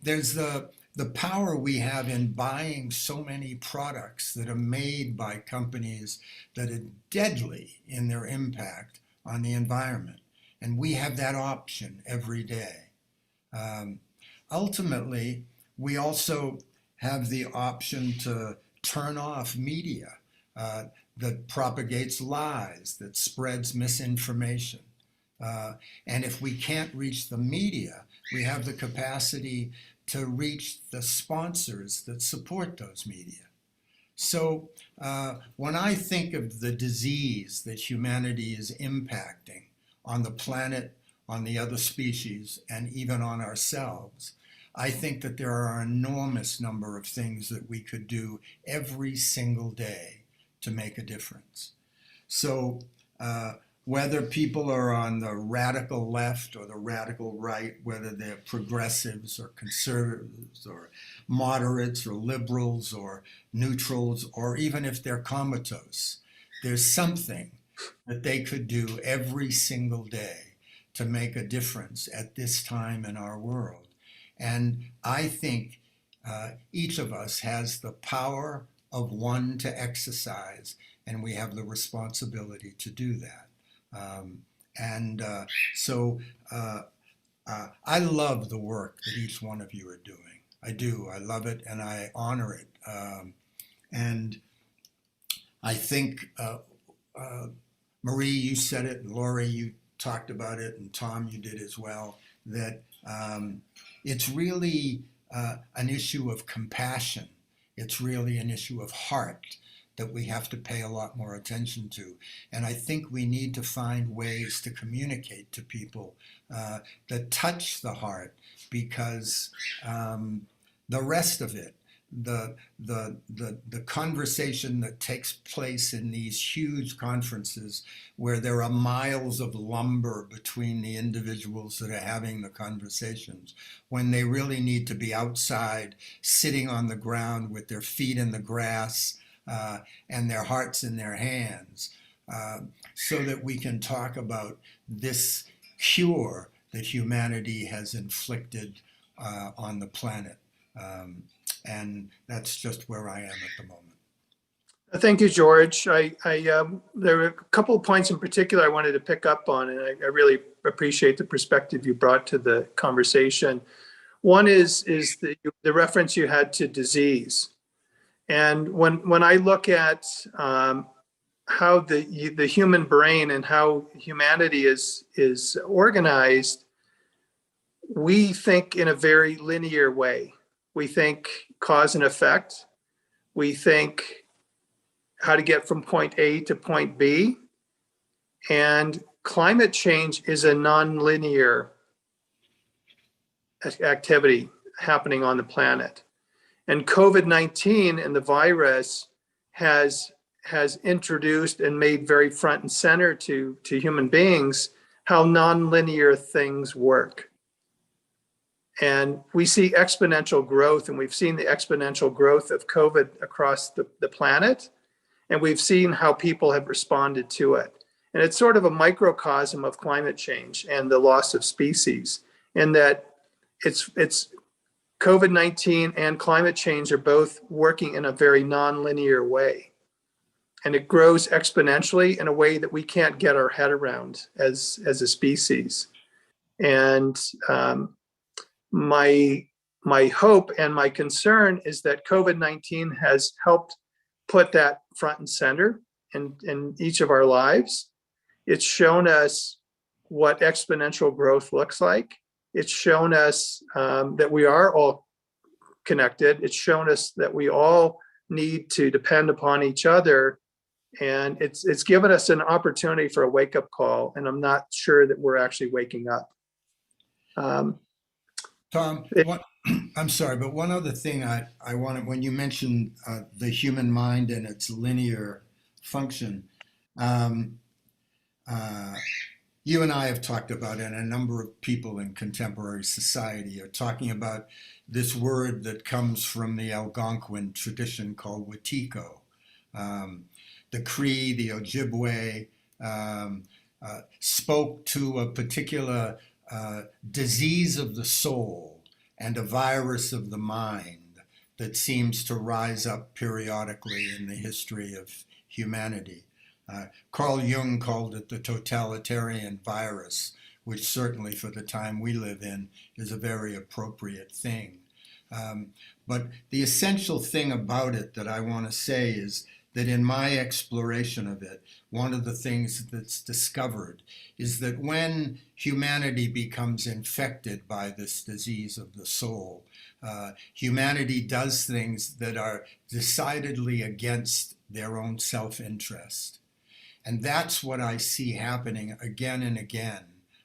There's the power we have in buying so many products that are made by companies that are deadly in their impact on the environment. And we have that option every day. Ultimately, we also have the option to turn off media that propagates lies, that spreads misinformation. And if we can't reach the media, we have the capacity to reach the sponsors that support those media. So when I think of the disease that humanity is impacting on the planet, on the other species, and even on ourselves, I think that there are an enormous number of things that we could do every single day to make a difference. So whether people are on the radical left or the radical right, whether they're progressives or conservatives or moderates or liberals or neutrals, or even if they're comatose, there's something that they could do every single day to make a difference at this time in our world. And I think each of us has the power of one to exercise, and we have the responsibility to do that. So I love the work that each one of you are doing. I do. I love it and I honor it. And I think, Marie, you said it, and Laurie, you talked about it, and Tom, you did as well, that it's really an issue of compassion. It's really an issue of heart that we have to pay a lot more attention to. And I think we need to find ways to communicate to people that touch the heart, because the rest of it, the conversation that takes place in these huge conferences where there are miles of lumber between the individuals that are having the conversations, when they really need to be outside, sitting on the ground with their feet in the grass, and their hearts in their hands, so that we can talk about this cure that humanity has inflicted on the planet. And that's just where I am at the moment. Thank you, George. There were a couple of points in particular I wanted to pick up on, and I really appreciate the perspective you brought to the conversation. One is the reference you had to disease. And when I look at how the human brain and how humanity is organized, we think in a very linear way. We think cause and effect. We think how to get from point A to point B. And climate change is a non-linear activity happening on the planet. And COVID-19 and the virus has introduced and made very front and center to human beings how nonlinear things work. And we see exponential growth, and we've seen the exponential growth of COVID across the planet, and we've seen how people have responded to it. And it's sort of a microcosm of climate change and the loss of species, in that it's COVID-19 and climate change are both working in a very nonlinear way. And it grows exponentially in a way that we can't get our head around as a species. And my hope and my concern is that COVID-19 has helped put that front and center in each of our lives. It's shown us what exponential growth looks like. It's shown us that we are all connected. It's shown us that we all need to depend upon each other And it's given us an opportunity for a wake-up call, and I'm not sure that we're actually waking up. Tom, I'm sorry, but one other thing I wanted, when you mentioned the human mind and its linear function, you and I have talked about it, and a number of people in contemporary society are talking about this word that comes from the Algonquin tradition called Wetiko. The Cree, the Ojibwe, spoke to a particular disease of the soul and a virus of the mind that seems to rise up periodically in the history of humanity. Carl Jung called it the totalitarian virus, which certainly for the time we live in is a very appropriate thing. But the essential thing about it that I want to say is that in my exploration of it, one of the things that's discovered is that when humanity becomes infected by this disease of the soul, humanity does things that are decidedly against their own self-interest. And that's what I see happening again and again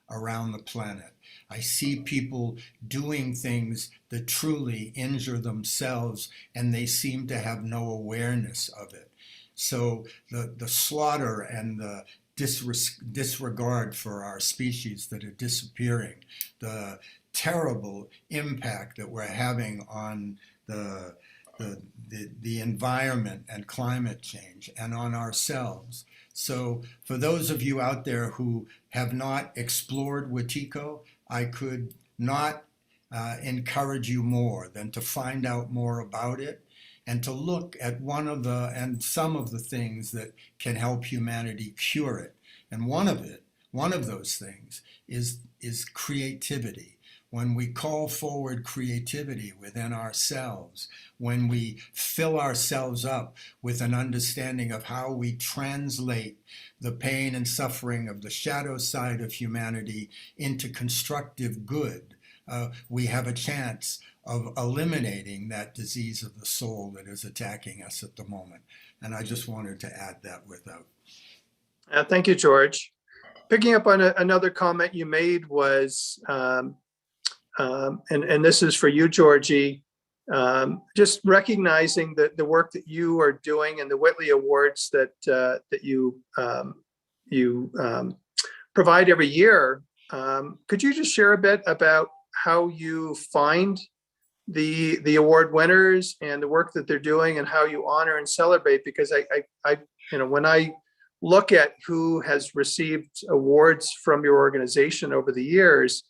around the planet. I see people doing things that truly injure themselves, and they seem to have no awareness of it. So the slaughter and the disregard for our species that are disappearing, the terrible impact that we're having on the environment and climate change and on ourselves. So for those of you out there who have not explored Wetiko, I could not encourage you more than to find out more about it and to look at some of the things that can help humanity cure it. And one of those things is creativity. When we call forward creativity within ourselves, when we fill ourselves up with an understanding of how we translate the pain and suffering of the shadow side of humanity into constructive good, we have a chance of eliminating that disease of the soul that is attacking us at the moment. And I just wanted to add that without. Thank you, George. Picking up on another comment you made was, and this is for you, Georgie, just recognizing the work that you are doing and the Whitley Awards that you provide every year. Could you just share a bit about how you find the award winners and the work that they're doing and how you honor and celebrate? Because I when I look at who has received awards from your organization over the years,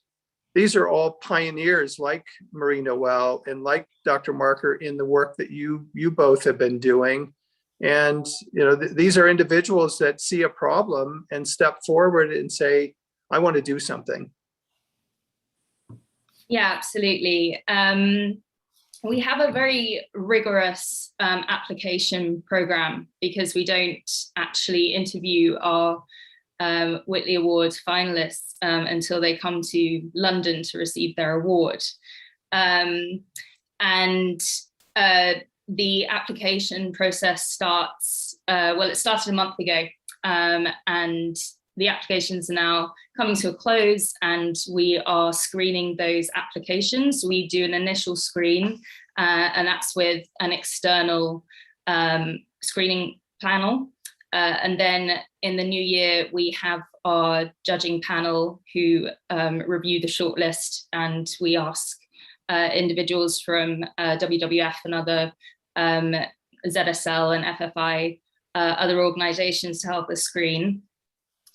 these are all pioneers like Marie Noel and like Dr. Marker in the work that you both have been doing. And these are individuals that see a problem and step forward and say, I want to do something. Yeah, absolutely. We have a very rigorous application program because we don't actually interview our Whitley Award finalists until they come to London to receive their award. And the application process starts, it started a month ago, and the applications are now coming to a close, and we are screening those applications. We do an initial screen, and that's with an external screening panel. And then in the new year, we have our judging panel who review the shortlist, and we ask individuals from WWF and other ZSL and FFI, other organizations to help us screen.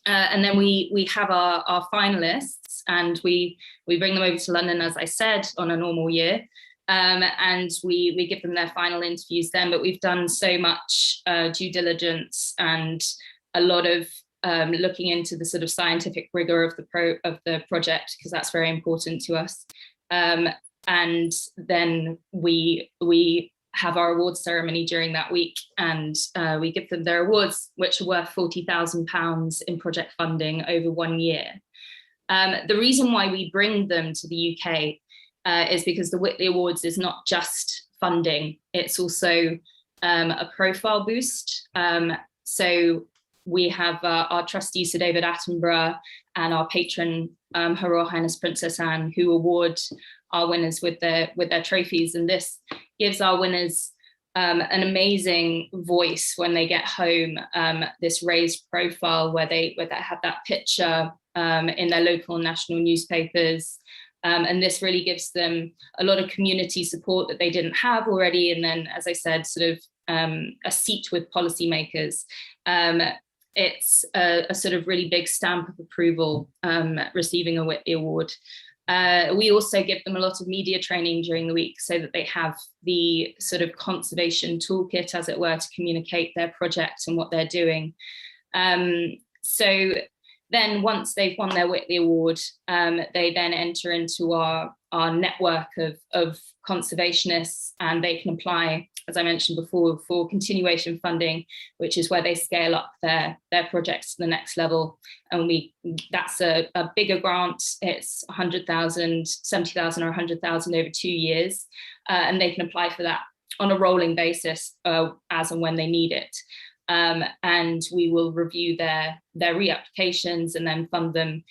And then we have our finalists, and we bring them over to London, as I said, on a normal year. And we give them their final interviews then, but we've done so much due diligence and a lot of looking into the sort of scientific rigor of the project, because that's very important to us. And then we have our awards ceremony during that week, and we give them their awards, which are worth £40,000 in project funding over 1 year. The reason why we bring them to the UK is because the Whitley Awards is not just funding, it's also a profile boost. So we have our trustee, Sir David Attenborough, and our patron, Her Royal Highness Princess Anne, who award our winners with their trophies. And this gives our winners an amazing voice when they get home, this raised profile where they have that picture in their local and national newspapers. And this really gives them a lot of community support that they didn't have already. And then, as I said, sort of a seat with policymakers. It's a sort of really big stamp of approval receiving a Whitley Award. We also give them a lot of media training during the week so that they have the sort of conservation toolkit, as it were, to communicate their project and what they're doing. So then once they've won their Whitley Award, they then enter into our network of conservationists, and they can apply, as I mentioned before, for continuation funding, which is where they scale up their projects to the next level. And that's a bigger grant. It's 100,000, 70,000 or 100,000 over 2 years. And they can apply for that on a rolling basis as and when they need it. And we will review their reapplications and then fund them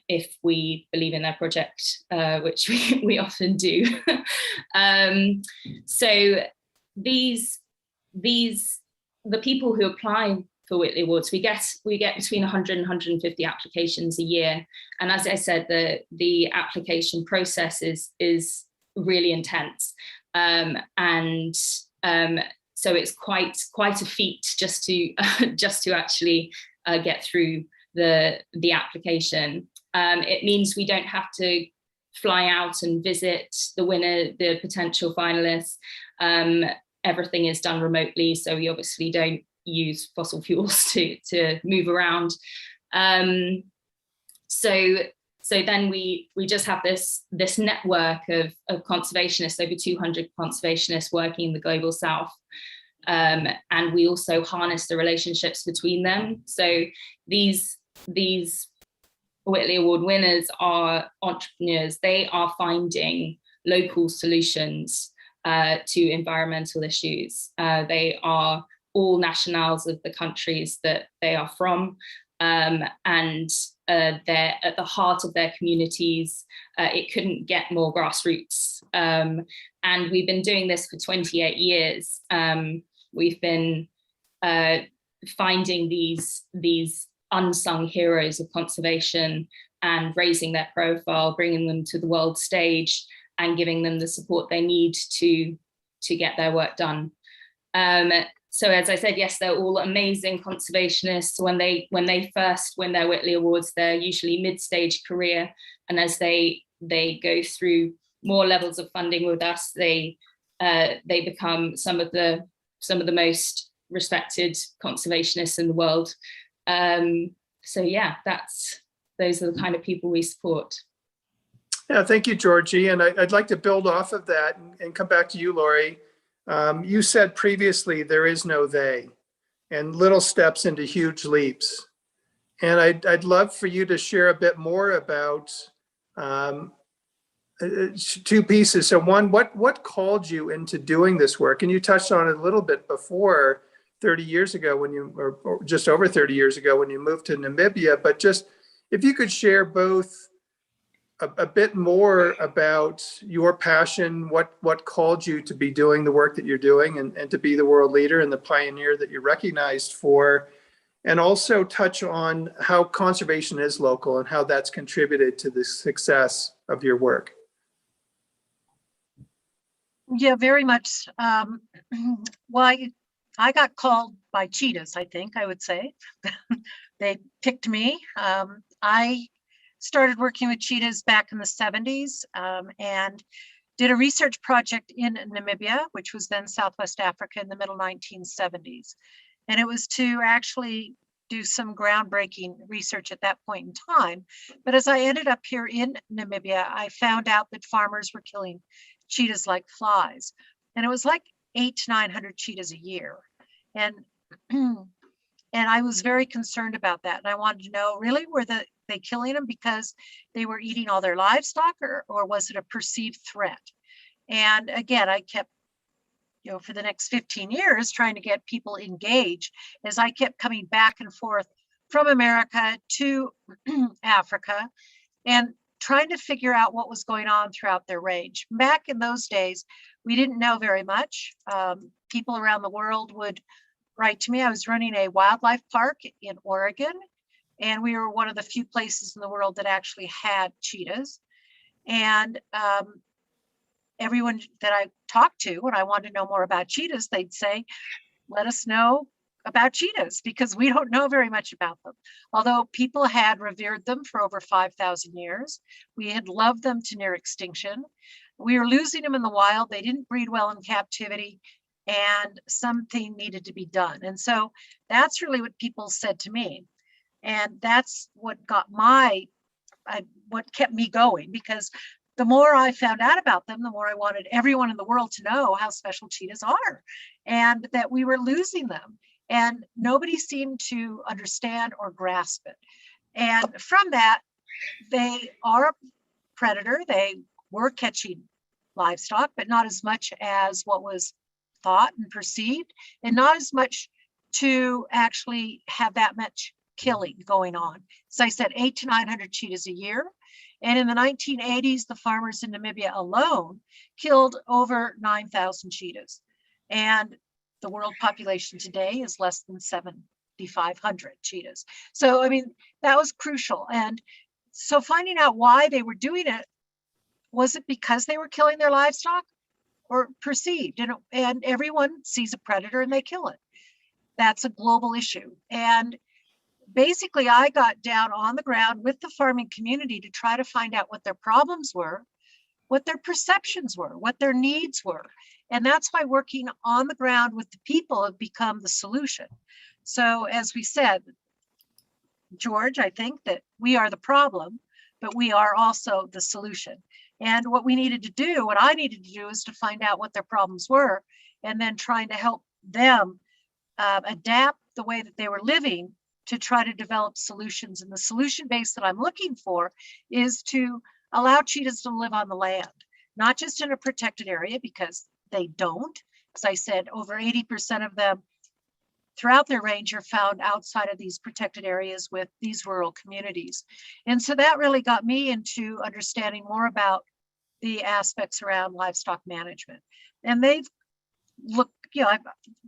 if we believe in their project, which we often do. So the people who apply for Whitley Awards, we get between 100 and 150 applications a year. And as I said, the application process is really intense. So it's quite a feat just to actually get through the application. It means we don't have to fly out and visit the winner, the potential finalists. Everything is done remotely, so we obviously don't use fossil fuels to move around. So then we just have this network of conservationists, over 200 conservationists working in the Global South. And we also harness the relationships between them. So these Whitley Award winners are entrepreneurs. They are finding local solutions to environmental issues. They are all nationals of the countries that they are from. And they're at the heart of their communities. It couldn't get more grassroots. And we've been doing this for 28 years. We've been finding these unsung heroes of conservation and raising their profile, bringing them to the world stage and giving them the support they need to get their work done. So as I said, yes, they're all amazing conservationists. When they first win their Whitley Awards, they're usually mid-stage career. And as they go through more levels of funding with us, they become some of the most respected conservationists in the world. So yeah, those are the kind of people we support. Yeah, thank you, Georgie. And I'd like to build off of that and come back to you, Laurie. You said previously there is no they, and little steps into huge leaps. And I'd love for you to share a bit more about two pieces. So one, what called you into doing this work? And you touched on it a little bit before, 30 years ago or just over 30 years ago when you moved to Namibia, but just if you could share both a bit more about your passion, what called you to be doing the work that you're doing and to be the world leader and the pioneer that you're recognized for, and also touch on how conservation is local and how that's contributed to the success of your work. Yeah, very much. Well, I got called by Cheetahs, I think I would say. They picked me. I started working with cheetahs back in the 70s and did a research project in Namibia, which was then Southwest Africa in the middle 1970s. And it was to actually do some groundbreaking research at that point in time. But as I ended up here in Namibia, I found out that farmers were killing cheetahs like flies. And it was like 800 to 900 cheetahs a year. And I was very concerned about that. And I wanted to know, really, were they killing them because they were eating all their livestock, or was it a perceived threat? And again, I kept for the next 15 years, trying to get people engaged as I kept coming back and forth from America to Africa and trying to figure out what was going on throughout their range. Back in those days, we didn't know very much. People around the world would write to me. I was running a wildlife park in Oregon, and we were one of the few places in the world that actually had cheetahs. And everyone that I talked to, when I wanted to know more about cheetahs, they'd say, let us know about cheetahs, because we don't know very much about them. Although people had revered them for over 5,000 years, we had loved them to near extinction. We were losing them in the wild. They didn't breed well in captivity, and something needed to be done. And so that's really what people said to me. And that's what got what kept me going, because the more I found out about them, the more I wanted everyone in the world to know how special cheetahs are, and that we were losing them. And nobody seemed to understand or grasp it. And from that, they are a predator. They were catching livestock, but not as much as what was thought and perceived, and not as much to actually have that much killing going on. So I said 800 to 900 cheetahs a year. And in the 1980s, the farmers in Namibia alone killed over 9,000 cheetahs. And the world population today is less than 7,500 cheetahs. So, I mean, that was crucial. And so finding out why they were doing it, was it because they were killing their livestock or perceived? And everyone sees a predator and they kill it. That's a global issue. And basically, I got down on the ground with the farming community to try to find out what their problems were, what their perceptions were, what their needs were. And that's why working on the ground with the people have become the solution. So as we said, George, I think that we are the problem, but we are also the solution. And what we needed to do, what I needed to do, is to find out what their problems were, and then trying to help them adapt the way that they were living to try to develop solutions. And the solution base that I'm looking for is to allow cheetahs to live on the land, not just in a protected area, because they don't. As I said, over 80% of them throughout their range are found outside of these protected areas with these rural communities. And so that really got me into understanding more about the aspects around livestock management. And they've looked,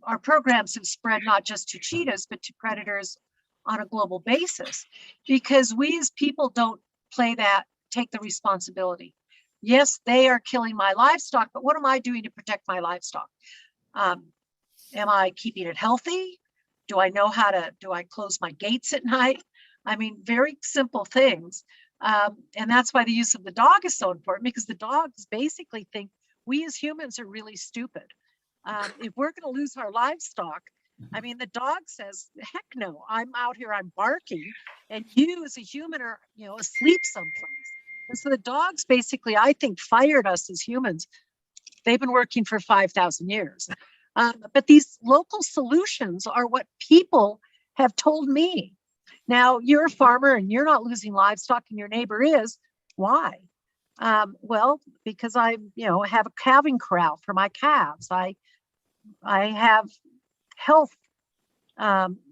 our programs have spread not just to cheetahs, but to predators on a global basis, because we as people don't take the responsibility. Yes, they are killing my livestock, but what am I doing to protect my livestock? Am I keeping it healthy? Do I close my gates at night? I mean, very simple things. And that's why the use of the dog is so important, because the dogs basically think we as humans are really stupid. If we're going to lose our livestock, I mean, the dog says, heck no, I'm out here, I'm barking, and you as a human are, asleep someplace. And so the dogs basically, I think, fired us as humans. They've been working for 5,000 years. But these local solutions are what people have told me. Now, you're a farmer and you're not losing livestock and your neighbor is. Why? Well, because I, have a calving corral for my calves. I have health,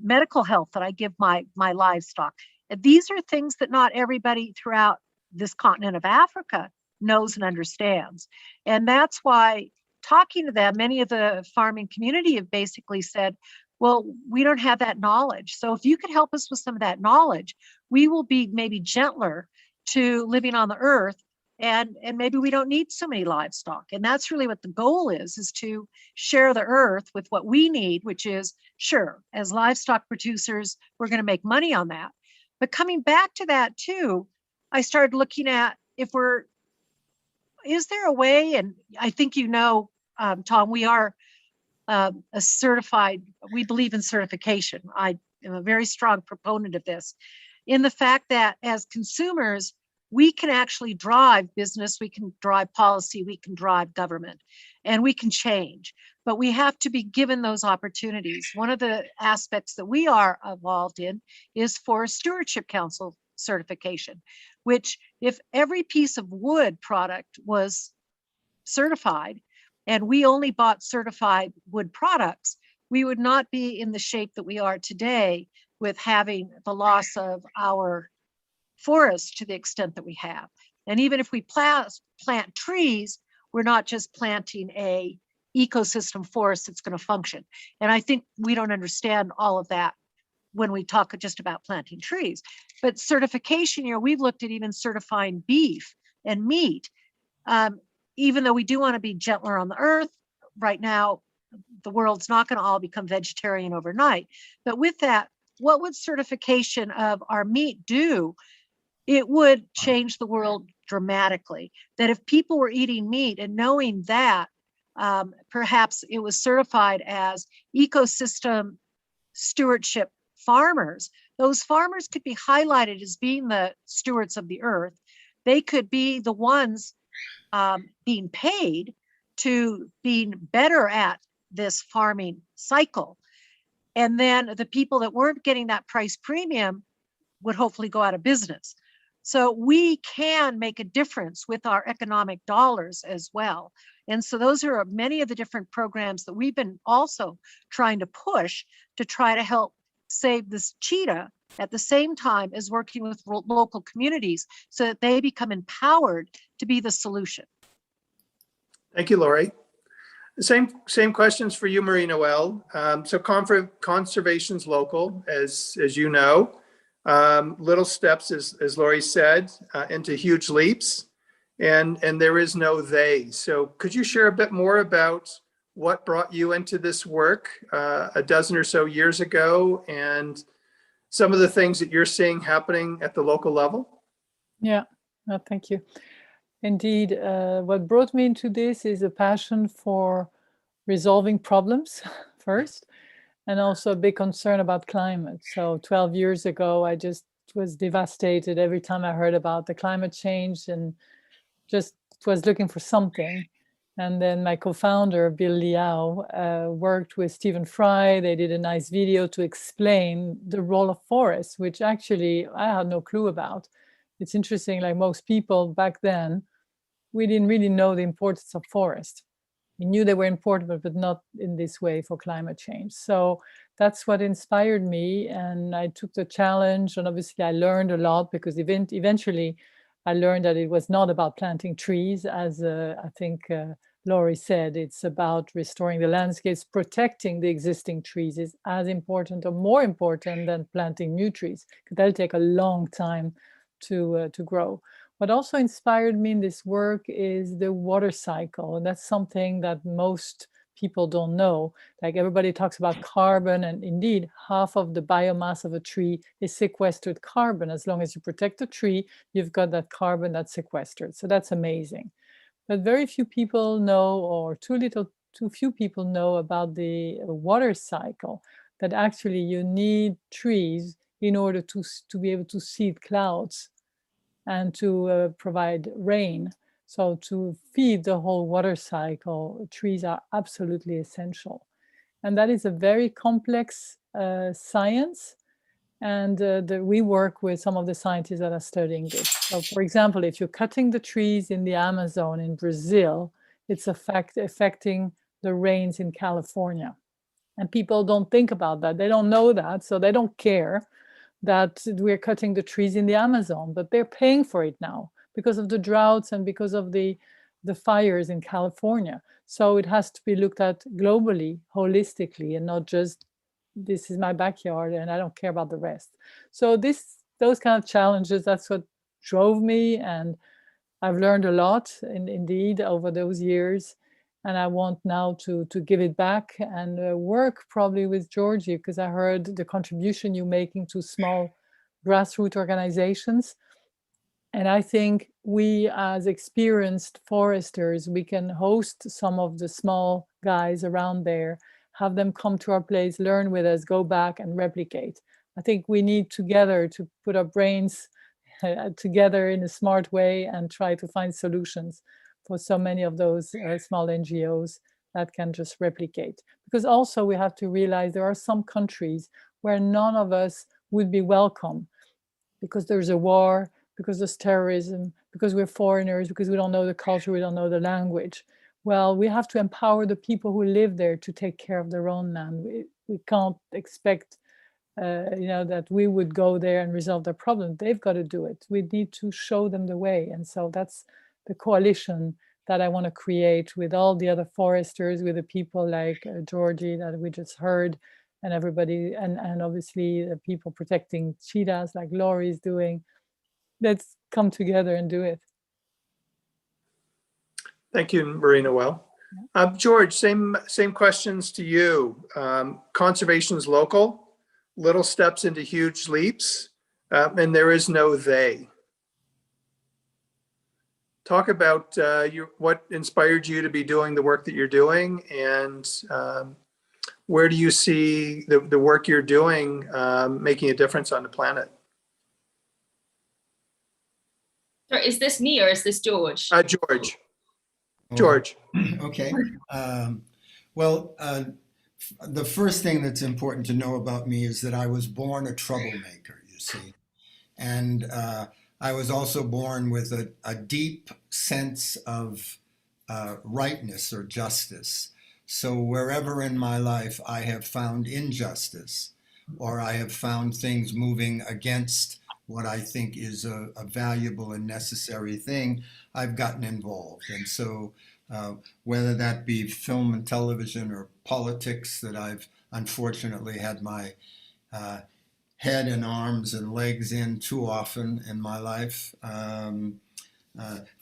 medical health that I give my livestock. And these are things that not everybody throughout this continent of Africa knows and understands. And that's why talking to them, many of the farming community have basically said, well, we don't have that knowledge. So if you could help us with some of that knowledge, we will be maybe gentler to living on the earth, and maybe we don't need so many livestock. And that's really what the goal is to share the earth with what we need, which is, sure, as livestock producers, we're going to make money on that. But coming back to that too, I started looking at is there a way, and I think Tom, we are we believe in certification. I am a very strong proponent of this, in the fact that as consumers, we can actually drive business, we can drive policy, we can drive government, and we can change. But we have to be given those opportunities. One of the aspects that we are involved in is Forest Stewardship Council certification, which if every piece of wood product was certified, and we only bought certified wood products, we would not be in the shape that we are today with having the loss of our forests to the extent that we have. And even if we plant trees, we're not just planting a ecosystem forest that's going to function. And I think we don't understand all of that when we talk just about planting trees. But certification, we've looked at even certifying beef and meat. Even though we do want to be gentler on the earth, right now, the world's not going to all become vegetarian overnight. But with that, what would certification of our meat do? It would change the world dramatically. That if people were eating meat and knowing that perhaps it was certified as ecosystem stewardship farmers, those farmers could be highlighted as being the stewards of the earth. They could be the ones being paid to being better at this farming cycle. And then the people that weren't getting that price premium would hopefully go out of business. So we can make a difference with our economic dollars as well. And so those are many of the different programs that we've been also trying to push to try to help save this cheetah at the same time as working with local communities so that they become empowered to be the solution. Thank you, Lori. Same questions for you, Marie Noel. So conservation's local, as you know. Little steps, as Lori said, into huge leaps, and there is no they. So could you share a bit more about what brought you into this work a dozen or so years ago, and some of the things that you're seeing happening at the local level? Yeah, thank you. Indeed, what brought me into this is a passion for resolving problems first, and also a big concern about climate. So 12 years ago, I just was devastated every time I heard about the climate change and just was looking for something. And then my co-founder, Bill Liao, worked with Stephen Fry. They did a nice video to explain the role of forests, which actually I had no clue about. It's interesting, like most people back then, we didn't really know the importance of forests. We knew they were important, but not in this way for climate change. So that's what inspired me. And I took the challenge, and obviously I learned a lot, because eventually I learned that it was not about planting trees, as I think Lori said. It's about restoring the landscapes. Protecting the existing trees is as important or more important than planting new trees, because that'll take a long time to grow. What also inspired me in this work is the water cycle. And that's something that most people don't know. Like, everybody talks about carbon, and indeed, half of the biomass of a tree is sequestered carbon. As long as you protect the tree, you've got that carbon that's sequestered. So that's amazing. But very few people know, or too few people know about the water cycle, that actually you need trees in order to be able to seed clouds and to provide rain. So to feed the whole water cycle, trees are absolutely essential. And that is a very complex science. And we work with some of the scientists that are studying this. So for example, if you're cutting the trees in the Amazon in Brazil, it's affecting the rains in California. And people don't think about that. They don't know that, so they don't care that we're cutting the trees in the Amazon, but they're paying for it now because of the droughts and because of the fires in California. So it has to be looked at globally, holistically, and not just, this is my backyard and I don't care about the rest. So those kind of challenges, that's what drove me, and I've learned a lot indeed over those years. And I want now to give it back and work probably with Georgie, because I heard the contribution you're making to small grassroots organizations. And I think we, as experienced foresters, we can host some of the small guys around there, have them come to our place, learn with us, go back and replicate. I think we need together to put our brains together in a smart way and try to find solutions for so many of those small NGOs that can just replicate. Because also we have to realize there are some countries where none of us would be welcome, because there's a war, because there's terrorism, because we're foreigners, because we don't know the culture, we don't know the language. well, we have to empower the people who live there to take care of their own land. We can't expect, that we would go there and resolve their problem. They've got to do it. We need to show them the way. And so that's the coalition that I want to create with all the other foresters, with the people like Georgie that we just heard, and everybody, and obviously the people protecting cheetahs like Laurie's doing. Let's come together and do it. Thank you, Marina. Well, George, same questions to you. Conservation's local, little steps into huge leaps, and there is no they. Talk about what inspired you to be doing the work that you're doing, and where do you see the work you're doing making a difference on the planet? So is this me or is this George? George. George. Okay. Well, the first thing that's important to know about me is that I was born a troublemaker, you see. And I was also born with a deep sense of rightness or justice. So wherever in my life I have found injustice, or I have found things moving against what I think is a valuable and necessary thing, I've gotten involved. And so whether that be film and television or politics that I've unfortunately had my head and arms and legs in too often in my life,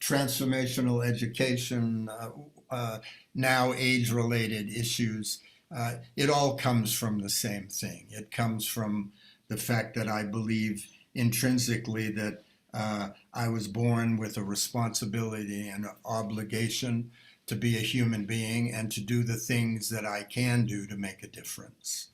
transformational education, now age-related issues, it all comes from the same thing. It comes from the fact that I believe intrinsically that I was born with a responsibility and obligation to be a human being and to do the things that I can do to make a difference.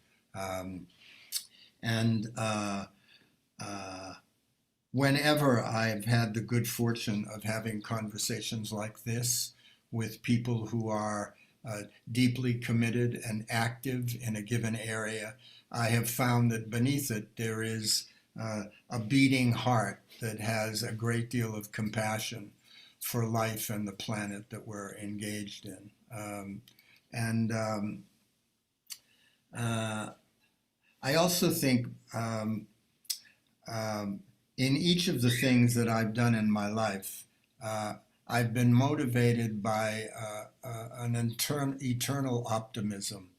Whenever I've had the good fortune of having conversations like this with people who are deeply committed and active in a given area, I have found that beneath it there is a beating heart that has a great deal of compassion for life and the planet that we're engaged in. I also think in each of the things that I've done in my life, I've been motivated by an eternal optimism,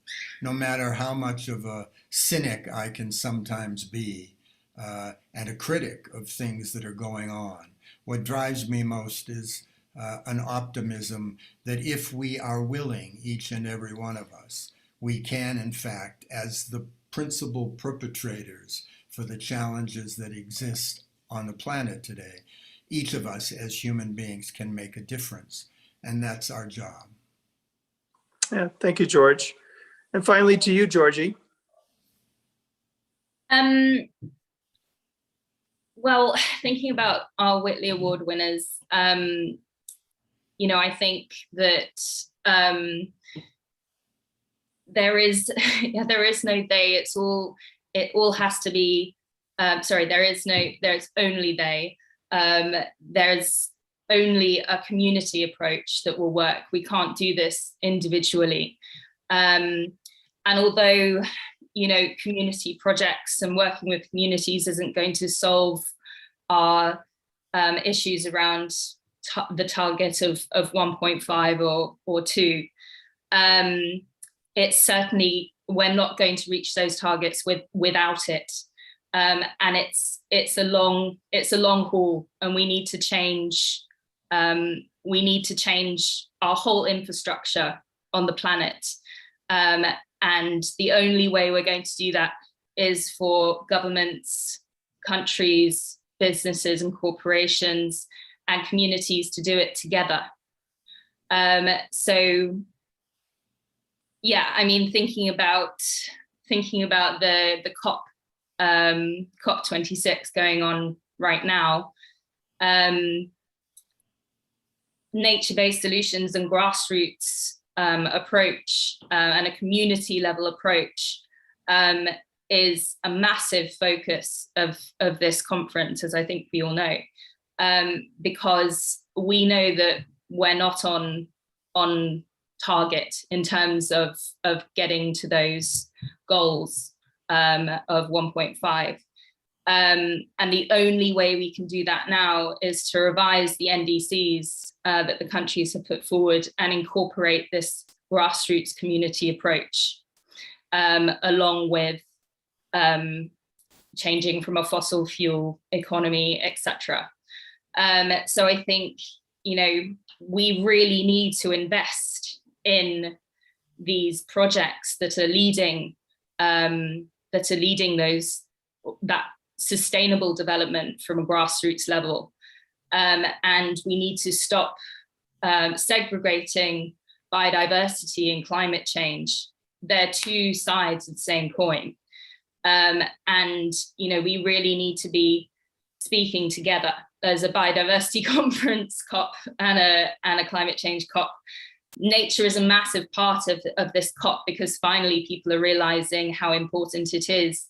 no matter how much of a cynic I can sometimes be, and a critic of things that are going on. What drives me most is an optimism that if we are willing, each and every one of us, we can, in fact, as the principal perpetrators for the challenges that exist on the planet today, each of us as human beings can make a difference, and that's our job. Yeah, thank you, George. And finally to you, Georgie. Well, thinking about our Whitley Award winners, I think that there is no they. It all has to be. There's only they. There's only a community approach that will work. We can't do this individually. And although, community projects and working with communities isn't going to solve our issues around the target of 1.5 or 2, it's certainly, we're not going to reach those targets without it. And it's a long haul, and we need to change our whole infrastructure on the planet. And the only way we're going to do that is for governments, countries, businesses and corporations and communities to do it together. So yeah, I mean, thinking about the COP26 going on right now, nature-based solutions and grassroots approach and a community level approach is a massive focus of this conference, as I think we all know, because we know that we're not on on target in terms of getting to those goals of 1.5. And the only way we can do that now is to revise the NDCs that the countries have put forward and incorporate this grassroots community approach, along with changing from a fossil fuel economy, etc. So I think, you know, we really need to invest in these projects that are leading that sustainable development from a grassroots level. And we need to stop segregating biodiversity and climate change. They're two sides of the same coin. And, you know, we really need to be speaking together. There's a biodiversity conference COP and a climate change COP. Nature is a massive part of this COP because finally people are realizing how important it is.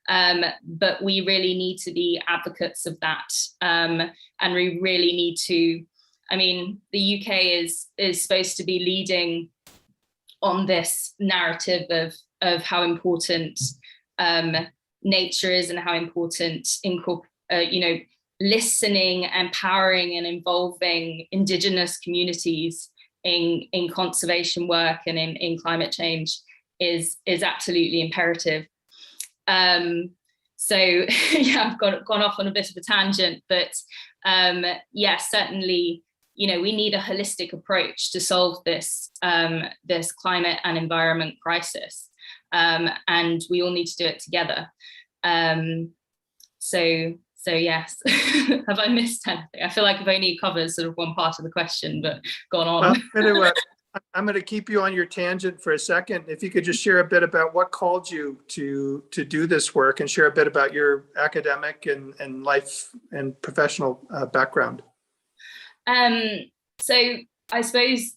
But we really need to be advocates of that. And we really need to, I mean, the UK is supposed to be leading on this narrative of how important nature is and how important, you know, listening, empowering and involving Indigenous communities in conservation work and in climate change is absolutely imperative. So yeah, I've gone off on a bit of a tangent, but yeah, certainly, you know, we need a holistic approach to solve this this climate and environment crisis, and we all need to do it together. So yes, have I missed anything? I feel like I've only covered sort of one part of the question, but gone on. Well, I'm going to keep you on your tangent for a second. If you could just share a bit about what called you to do this work and share a bit about your academic and life and professional background. So I suppose,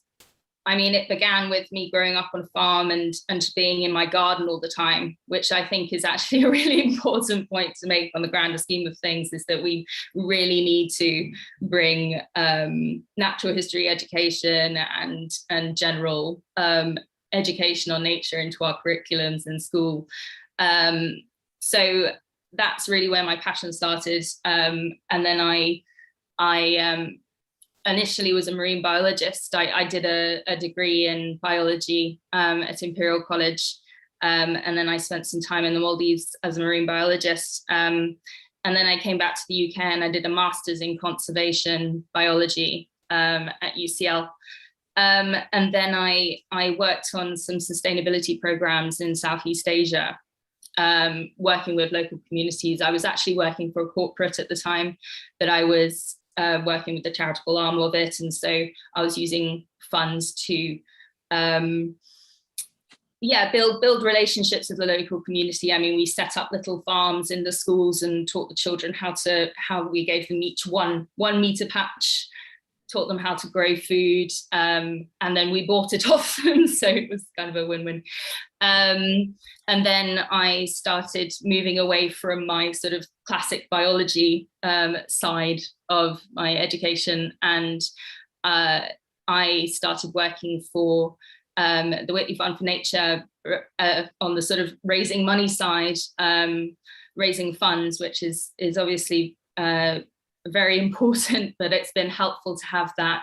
I mean, it began with me growing up on a farm and being in my garden all the time, which I think is actually a really important point to make on the grander scheme of things, is that we really need to bring natural history education and general education on nature into our curriculums in school. So that's really where my passion started. And then I initially was a marine biologist. I did a degree in biology at Imperial College, and then I spent some time in the Maldives as a marine biologist. And then I came back to the UK and I did a master's in conservation biology at UCL. And then I worked on some sustainability programs in Southeast Asia, working with local communities. I was actually working for a corporate at the time, but I was working with the charitable arm of it, and so I was using funds to build relationships with the local community. I mean, we set up little farms in the schools and taught the children how we gave them each one meter patch, taught them how to grow food, and then we bought it off them, so it was kind of a win-win. And then I started moving away from my sort of classic biology side of my education, and I started working for the Whitley Fund for Nature on the sort of raising money side, raising funds, which is obviously very important, but it's been helpful to have that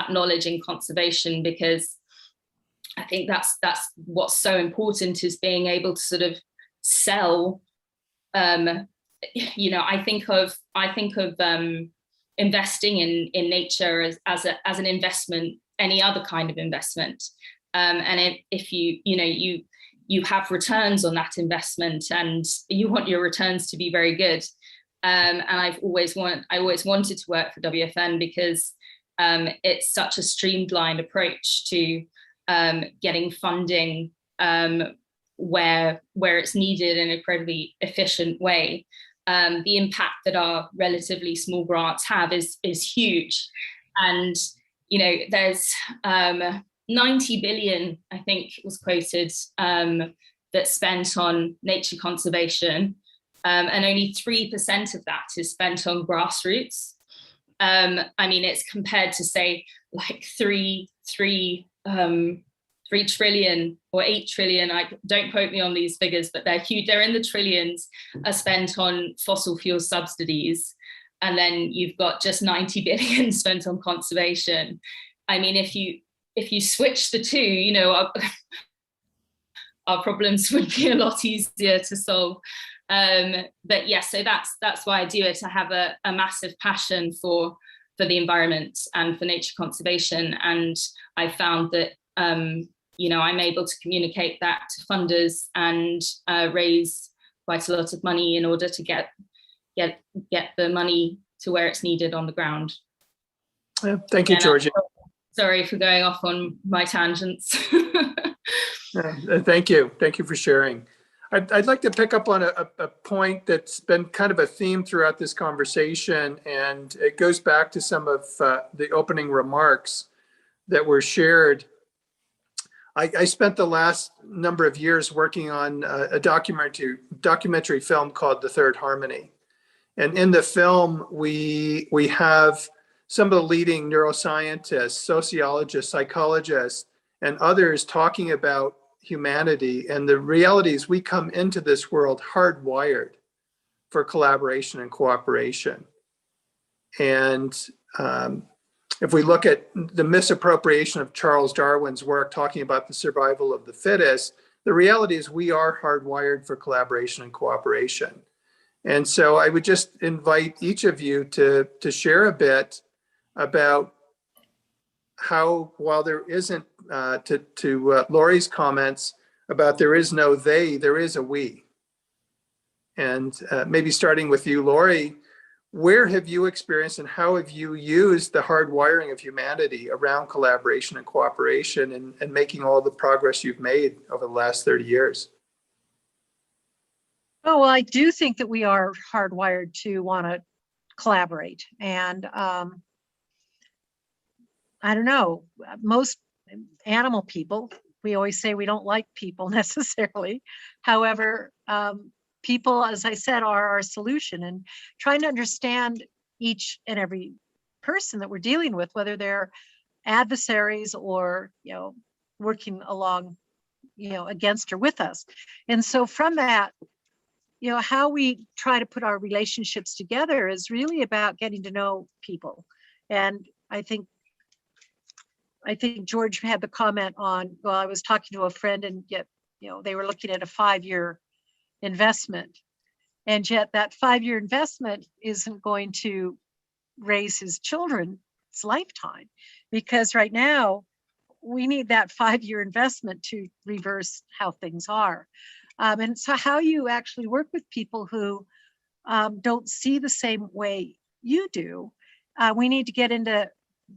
knowledge in conservation, because I think that's what's so important, is being able to sort of sell. You know, I think of investing in nature as an investment, any other kind of investment, and if you have returns on that investment, and you want your returns to be very good. And I always wanted to work for WFN because it's such a streamlined approach to getting funding where it's needed in an incredibly efficient way. The impact that our relatively small grants have is huge, and you know, there's 90 billion, I think was quoted, that's spent on nature conservation. And only 3% of that is spent on grassroots. I mean, it's compared to say like 3 trillion or 8 trillion. I don't quote me on these figures, but they're huge. They're in the trillions, are spent on fossil fuel subsidies. And then you've got just 90 billion spent on conservation. I mean, if you switch the two, you know, our problems would be a lot easier to solve. But yeah, so that's why I do it. I have a massive passion for the environment and for nature conservation. And I found that, you know, I'm able to communicate that to funders and raise quite a lot of money in order to get the money to where it's needed on the ground. Yeah, thank you, Georgie. Sorry for going off on my tangents. Thank you. Thank you for sharing. I'd like to pick up on a point that's been kind of a theme throughout this conversation, and it goes back to some of the opening remarks that were shared. I spent the last number of years working on a documentary film called The Third Harmony. And in the film, we have some of the leading neuroscientists, sociologists, psychologists, and others talking about humanity. And the reality is we come into this world hardwired for collaboration and cooperation. And if we look at the misappropriation of Charles Darwin's work talking about the survival of the fittest, the reality is we are hardwired for collaboration and cooperation. And so I would just invite each of you to share a bit about how, while there isn't, to Laurie's comments about there is no they, there is a we. And maybe starting with you, Laurie, where have you experienced and how have you used the hardwiring of humanity around collaboration and cooperation and making all the progress you've made over the last 30 years? Oh, well, I do think that we are hardwired to want to collaborate. And I don't know, most animal people, we always say we don't like people necessarily. However, people, as I said, are our solution, and trying to understand each and every person that we're dealing with, whether they're adversaries or, you know, working along, you know, against or with us. And so from that, you know, how we try to put our relationships together is really about getting to know people. And I think George had the comment on, well, I was talking to a friend and yet, you know, they were looking at a 5-year investment. And yet that 5-year investment isn't going to raise his children's lifetime, because right now we need that 5-year investment to reverse how things are. And so how you actually work with people who don't see the same way you do, we need to get into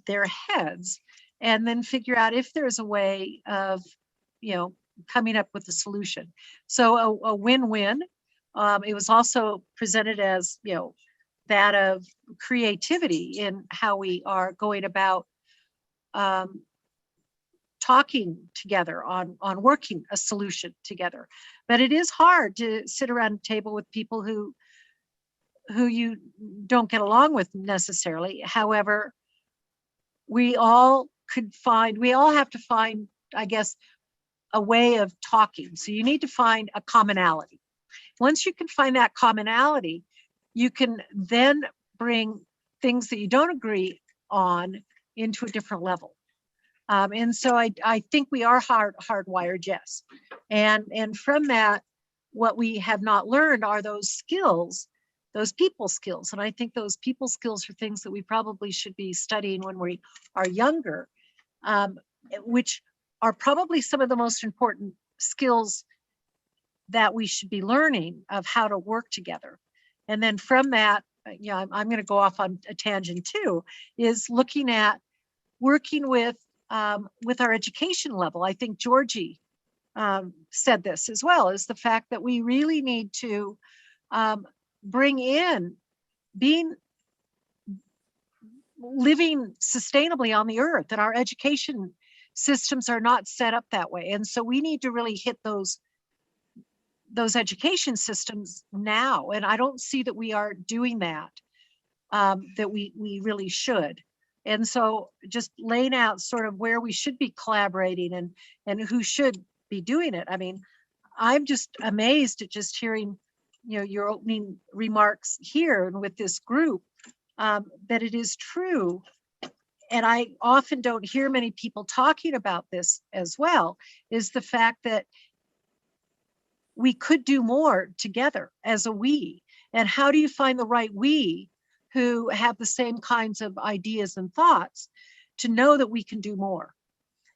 their heads and then figure out if there's a way of, you know, coming up with a solution. So a win-win. It was also presented as, you know, that of creativity in how we are going about talking together on working a solution together. But it is hard to sit around a table with people who you don't get along with necessarily. However, we all have to find, I guess, a way of talking. So you need to find a commonality. Once you can find that commonality, you can then bring things that you don't agree on into a different level. And so I think we are hardwired, yes. And from that, what we have not learned are those skills, those people skills. And I think those people skills are things that we probably should be studying when we are younger, which are probably some of the most important skills that we should be learning of how to work together. And then from that, you know, I'm going to go off on a tangent too, is looking at working with our education level. I think Georgie said this as well, is the fact that we really need to bring in living sustainably on the earth, and our education systems are not set up that way. And so we need to really hit those education systems now. And I don't see that we are doing that that we really should. And so just laying out sort of where we should be collaborating and who should be doing it. I mean, I'm just amazed at just hearing, your opening remarks here and with this group, that it is true. And I often don't hear many people talking about this as well, is the fact that we could do more together as a we. And how do you find the right we who have the same kinds of ideas and thoughts to know that we can do more?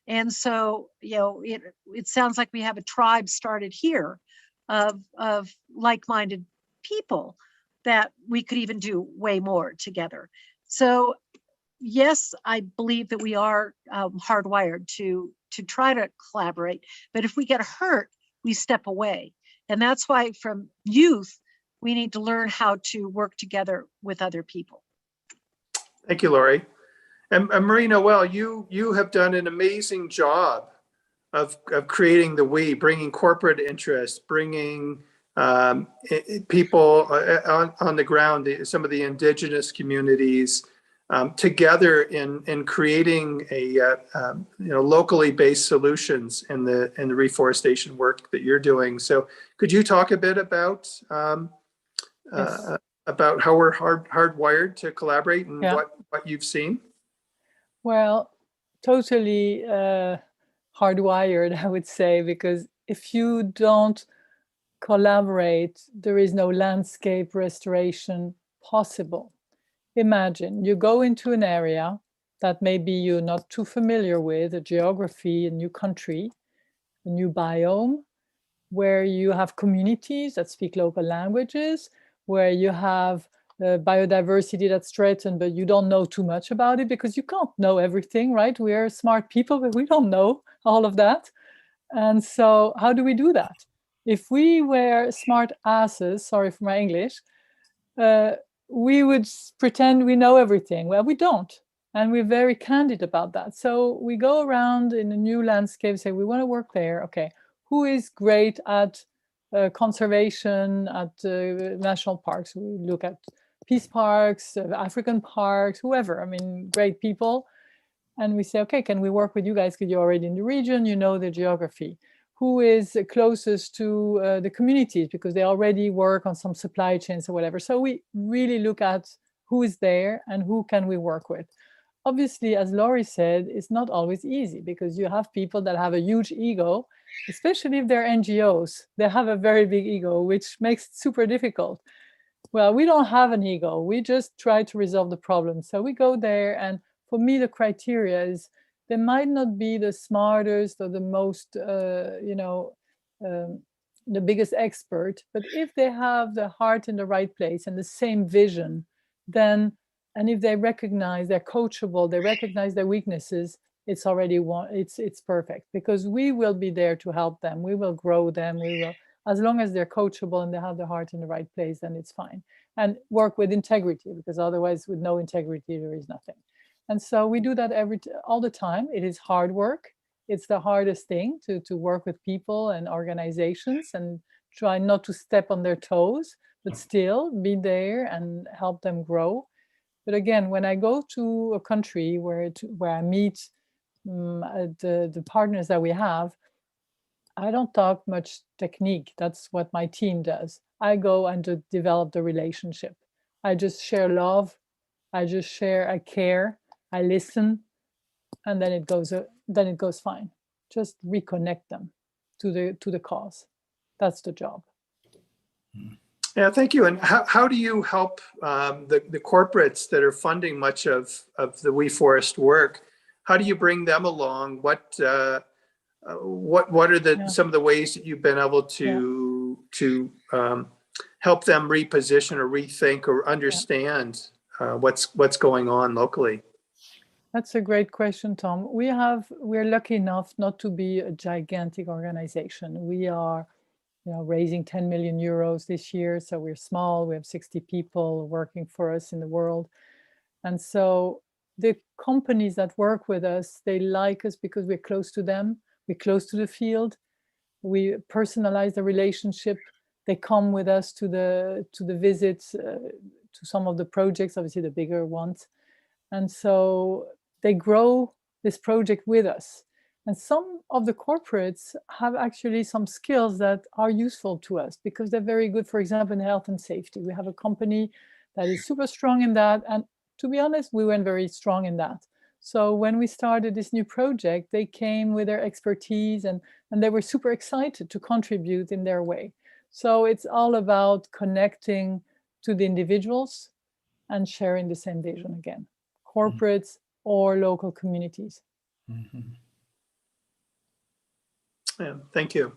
And so, it sounds like we have a tribe started here of like-minded people that we could even do way more together. So yes, I believe that we are hardwired to try to collaborate, but if we get hurt, we step away. And that's why from youth, we need to learn how to work together with other people. Thank you, Laurie. And Marina, well, you have done an amazing job of creating the we, bringing corporate interest, bringing people on the ground, some of the indigenous communities together in creating a locally based solutions in the reforestation work that you're doing. So could you talk a bit about Yes. about how we're hardwired to collaborate and Yeah. what you've seen? Well, totally hardwired, I would say, because if you don't collaborate, there is no landscape restoration possible. Imagine you go into an area that maybe you're not too familiar with, a geography, a new country, a new biome, where you have communities that speak local languages, where you have biodiversity that's threatened, but you don't know too much about it because you can't know everything, right? We are smart people, but we don't know all of that. And so how do we do that? If we were smart asses, sorry for my English, we would pretend we know everything. Well, we don't. And we're very candid about that. So we go around in a new landscape, say, we want to work there. Okay, who is great at conservation at national parks? We look at peace parks, African parks, whoever. I mean, great people. And we say, okay, can we work with you guys? Because you're already in the region, you know the geography. Who is closest to the communities because they already work on some supply chains or whatever. So we really look at who is there and who can we work with. Obviously, as Laurie said, it's not always easy because you have people that have a huge ego, especially if they're NGOs. They have a very big ego, which makes it super difficult. Well, we don't have an ego. We just try to resolve the problem. So we go there, and for me, the criteria is they might not be the smartest or the most, the biggest expert, but if they have the heart in the right place and the same vision, then, and if they recognize they're coachable, they recognize their weaknesses, it's already it's perfect because we will be there to help them. We will grow them. We will, as long as they're coachable and they have their heart in the right place, then it's fine. And work with integrity, because otherwise with no integrity, there is nothing. And so we do that all the time. It is hard work. It's the hardest thing to work with people and organizations and try not to step on their toes, but still be there and help them grow. But again, when I go to a country where I meet the partners that we have, I don't talk much technique. That's what my team does. I go and to develop the relationship. I just share love. I just share, I care. I listen, and then it goes fine. Just reconnect them to the cause. That's the job. Yeah, thank you. And how do you help the corporates that are funding much of the We Forest work? How do you bring them along? What are some of the ways that you've been able to help them reposition or rethink or understand what's going on locally? That's a great question, Tom. We're lucky enough not to be a gigantic organization. We are, raising 10 million euros this year. So we're small. We have 60 people working for us in the world. And so the companies that work with us, they like us because we're close to them. We're close to the field. We personalize the relationship. They come with us to the visits, to to some of the projects, obviously the bigger ones. And so they grow this project with us. And some of the corporates have actually some skills that are useful to us because they're very good, for example, in health and safety. We have a company that is super strong in that. And to be honest, we weren't very strong in that. So when we started this new project, they came with their expertise and they were super excited to contribute in their way. So it's all about connecting to the individuals and sharing the same vision again, corporates or local communities. Mhm. Yeah, thank you.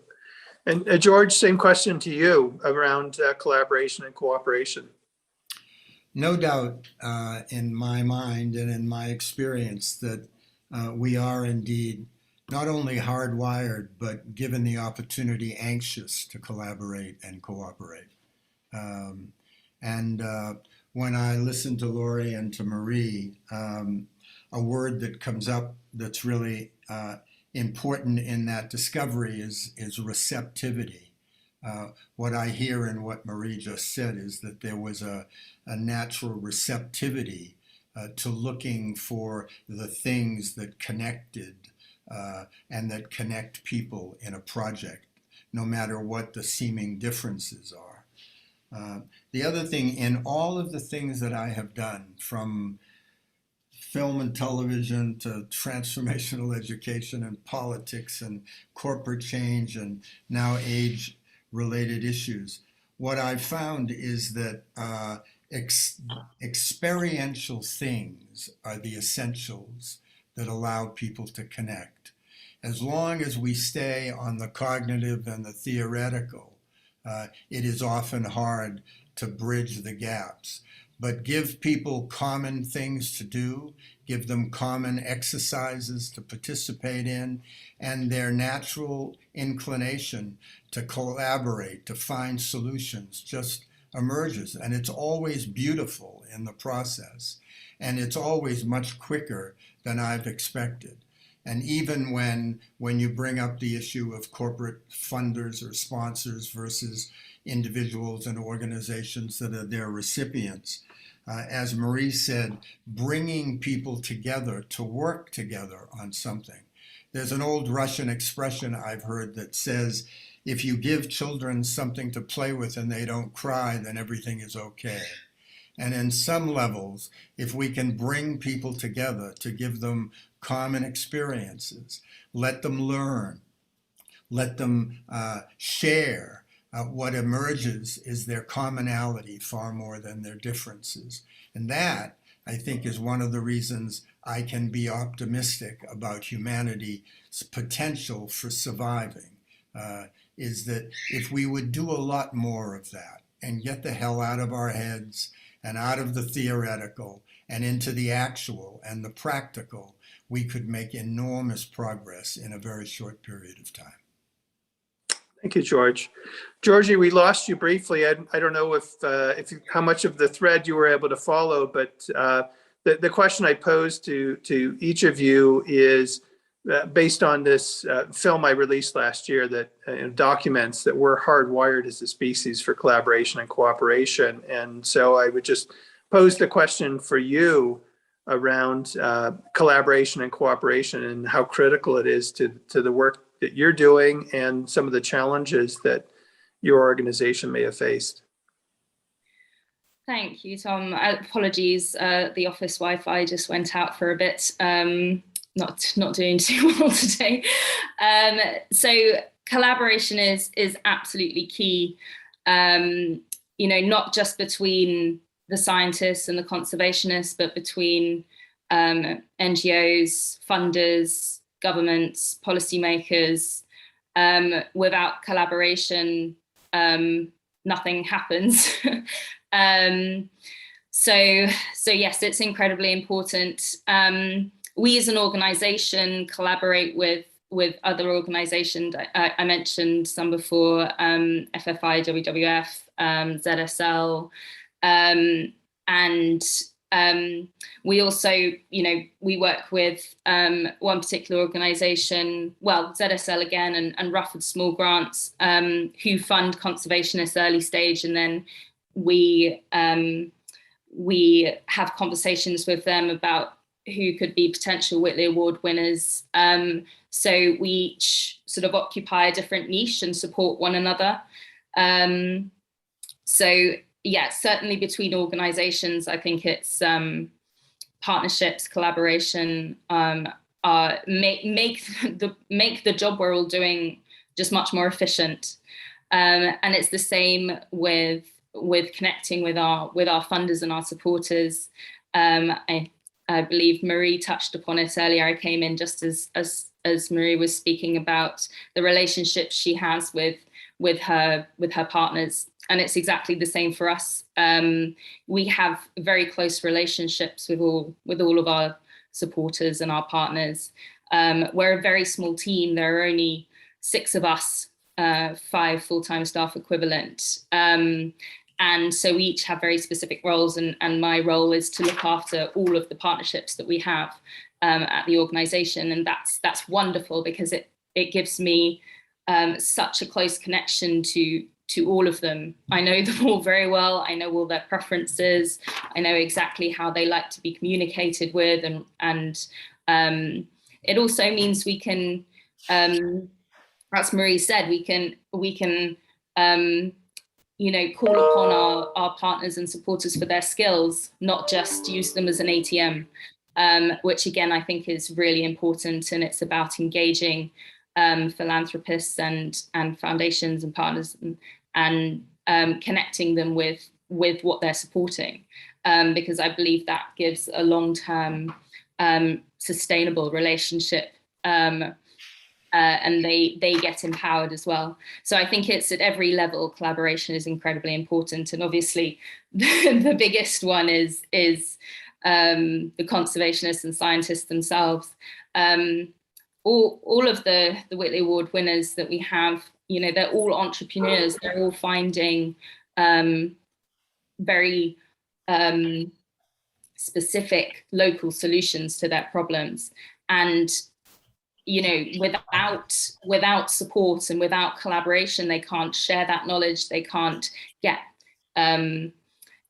And George, same question to you around collaboration and cooperation. No doubt in my mind and in my experience that we are indeed not only hardwired, but given the opportunity, anxious to collaborate and cooperate. When I listen to Lori and to Marie, a word that comes up that's really important in that discovery is receptivity. What I hear in what Marie just said is that there was a natural receptivity to looking for the things that connected and that connect people in a project, no matter what the seeming differences are. The other thing, in all of the things that I have done, from film and television to transformational education and politics and corporate change and now age-related issues, what I've found is that experiential things are the essentials that allow people to connect. As long as we stay on the cognitive and the theoretical, it is often hard to bridge the gaps. But give people common things to do, give them common exercises to participate in, and their natural inclination to collaborate, to find solutions just emerges. And it's always beautiful in the process. And it's always much quicker than I've expected. And even when you bring up the issue of corporate funders or sponsors versus individuals and organizations that are their recipients, as Marie said, bringing people together to work together on something. There's an old Russian expression I've heard that says, if you give children something to play with and they don't cry, then everything is okay. And in some levels, if we can bring people together to give them common experiences, let them learn, let them share, what emerges is their commonality far more than their differences. And that, I think, is one of the reasons I can be optimistic about humanity's potential for surviving, is that if we would do a lot more of that and get the hell out of our heads and out of the theoretical and into the actual and the practical, we could make enormous progress in a very short period of time. Thank you, George. Georgie, we lost you briefly. I don't know how much of the thread you were able to follow, but the question I posed to each of you is based on this film I released last year that documents that we're hardwired as a species for collaboration and cooperation. And so I would just pose the question for you around collaboration and cooperation and how critical it is to the work that you're doing and some of the challenges that your organization may have faced. Thank you, Tom. Apologies, the office Wi-Fi just went out for a bit. Not doing too well today. So collaboration is absolutely key. Not just between the scientists and the conservationists, but between NGOs, funders, governments, policymakers. Without collaboration, nothing happens. So yes, it's incredibly important. We as an organization collaborate with other organizations. I mentioned some before, FFI, WWF, ZSL, and we also, we work with one particular organization, well, ZSL again, and Rufford Small Grants, who fund conservationists early stage, and then we we have conversations with them about who could be potential Whitley Award winners. So we each sort of occupy a different niche and support one another. So yeah, certainly between organizations, I think it's partnerships, collaboration, make the job we're all doing just much more efficient. And it's the same with connecting with our funders and our supporters. I believe Marie touched upon it earlier. I came in just as Marie was speaking about the relationship she has with her partners, and it's exactly the same for us. We have very close relationships with all of our supporters and our partners. We're a very small team. There are only 6 of us, 5 full-time staff equivalent. And so we each have very specific roles, and my role is to look after all of the partnerships that we have at the organization. And that's wonderful, because it gives me such a close connection to all of them. I know them all very well. I know all their preferences. I know exactly how they like to be communicated with, and it also means we can, as Marie said, we can call upon our partners and supporters for their skills, not just use them as an ATM, which again, I think is really important. And it's about engaging philanthropists and foundations and partners and connecting them with what they're supporting, because I believe that gives a long-term sustainable relationship, and they get empowered as well. So I think it's at every level, collaboration is incredibly important. And obviously the biggest one is the conservationists and scientists themselves. All of the Whitley Award winners that we have, they're all entrepreneurs. They're all finding very specific local solutions to their problems. And without support and without collaboration, they can't share that knowledge. They can't get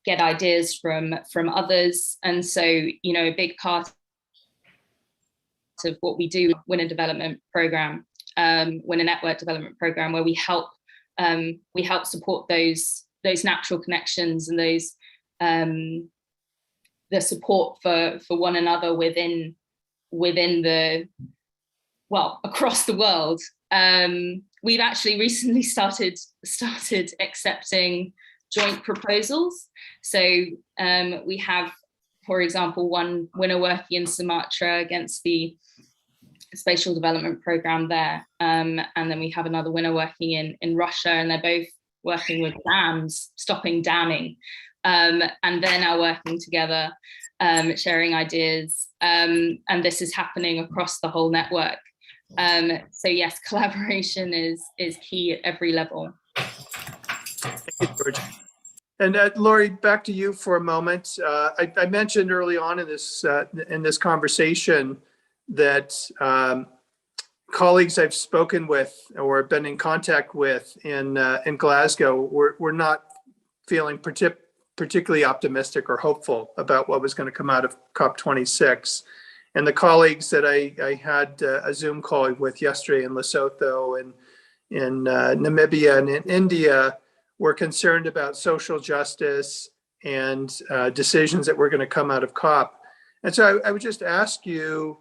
ideas from others. And so, a big part of what we do, win a development program, win a network development program, where we help support those natural connections and those the support for one another within the, well, across the world. We've actually recently started accepting joint proposals. So we have, for example, one winner working in Sumatra against the spatial development program there. And then we have another winner working in Russia, and they're both working with dams, stopping damming. And they're now working together, sharing ideas. And this is happening across the whole network. So yes, collaboration is key at every level. Thank you, Georgie. And Laurie, back to you for a moment. I mentioned early on in this conversation that colleagues I've spoken with or been in contact with in Glasgow were not feeling particularly optimistic or hopeful about what was going to come out of COP26. And the colleagues that I had a Zoom call with yesterday in Lesotho and in Namibia and in India were concerned about social justice and decisions that were going to come out of COP. And so I would just ask you,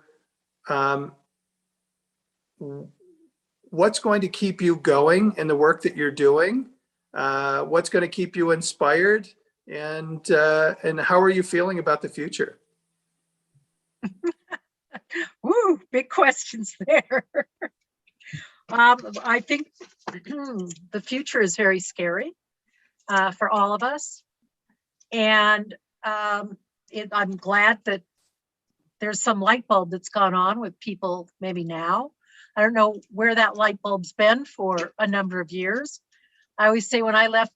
what's going to keep you going in the work that you're doing? What's going to keep you inspired? And how are you feeling about the future? Woo, big questions there. I think the future is very scary for all of us. And I'm glad that there's some light bulb that's gone on with people maybe now. I don't know where that light bulb's been for a number of years. I always say when I left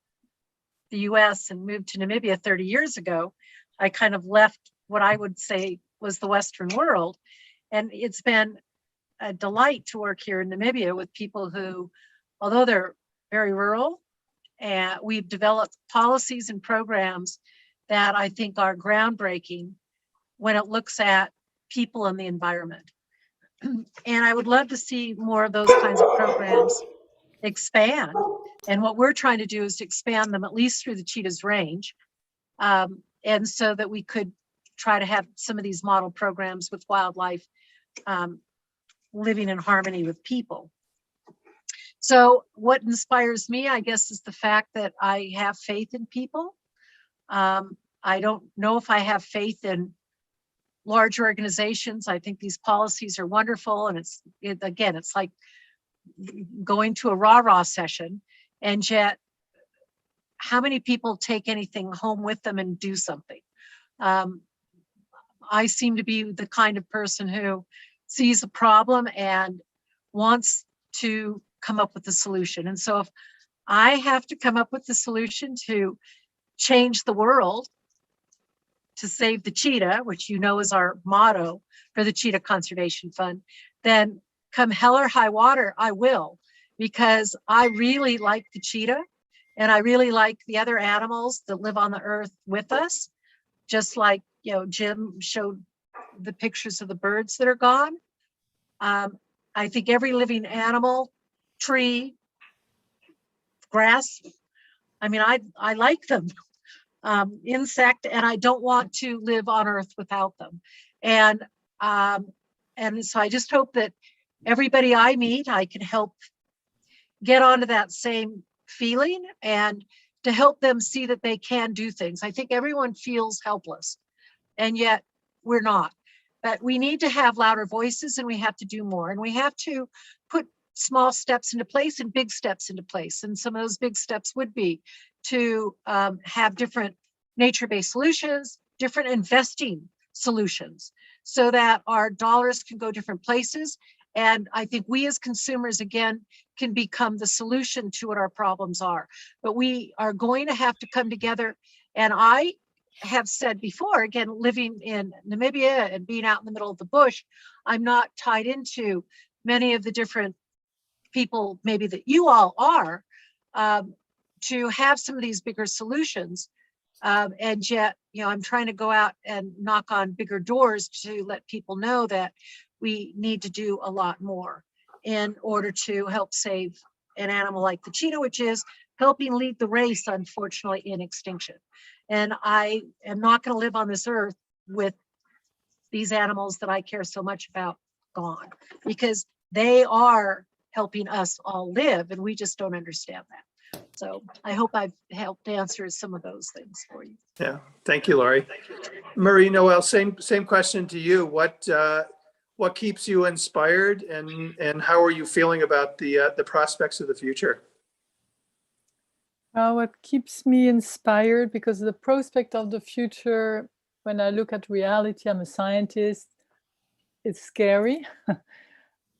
the US and moved to Namibia 30 years ago, I kind of left what I would say was the Western world. And it's been a delight to work here in Namibia with people who, although they're very rural, and we've developed policies and programs that I think are groundbreaking when it looks at people and the environment. And I would love to see more of those kinds of programs expand. And what we're trying to do is to expand them at least through the Cheetahs range. And so that we could try to have some of these model programs with wildlife living in harmony with people. So what inspires me, I guess, is the fact that I have faith in people. I don't know if I have faith in large organizations. I think these policies are wonderful. And again, it's like going to a rah-rah session, and yet how many people take anything home with them and do something? I seem to be the kind of person who sees a problem and wants to come up with a solution. And so if I have to come up with the solution to change the world, to save the cheetah, which you know is our motto for the Cheetah Conservation Fund, then come hell or high water, I will, because I really like the cheetah and I really like the other animals that live on the earth with us. Just like, you know, Jim showed the pictures of the birds that are gone. I think every living animal, tree, grass, I mean, I like them. Insect, and I don't want to live on earth without them. And so I just hope that everybody I meet, I can help get onto that same feeling and to help them see that they can do things. I think everyone feels helpless, and yet we're not. But we need to have louder voices, and we have to do more, and we have to put small steps into place and big steps into place. And some of those big steps would be to have different nature-based solutions, different investing solutions, so that our dollars can go different places. And I think we as consumers, again, can become the solution to what our problems are. But we are going to have to come together. And I have said before, again, living in Namibia and being out in the middle of the bush, I'm not tied into many of the different people maybe that you all are, to have some of these bigger solutions. And yet, you know, I'm trying to go out and knock on bigger doors to let people know that we need to do a lot more in order to help save an animal like the cheetah, which is helping lead the race, unfortunately, in extinction. And I am not going to live on this earth with these animals that I care so much about gone, because they are helping us all live, and we just don't understand that. So I hope I've helped answer some of those things for you. Yeah, thank you, Laurie. Marie Noel, same question to you. What keeps you inspired, and how are you feeling about the prospects of the future? What keeps me inspired, because the prospect of the future, when I look at reality, I'm a scientist, it's scary,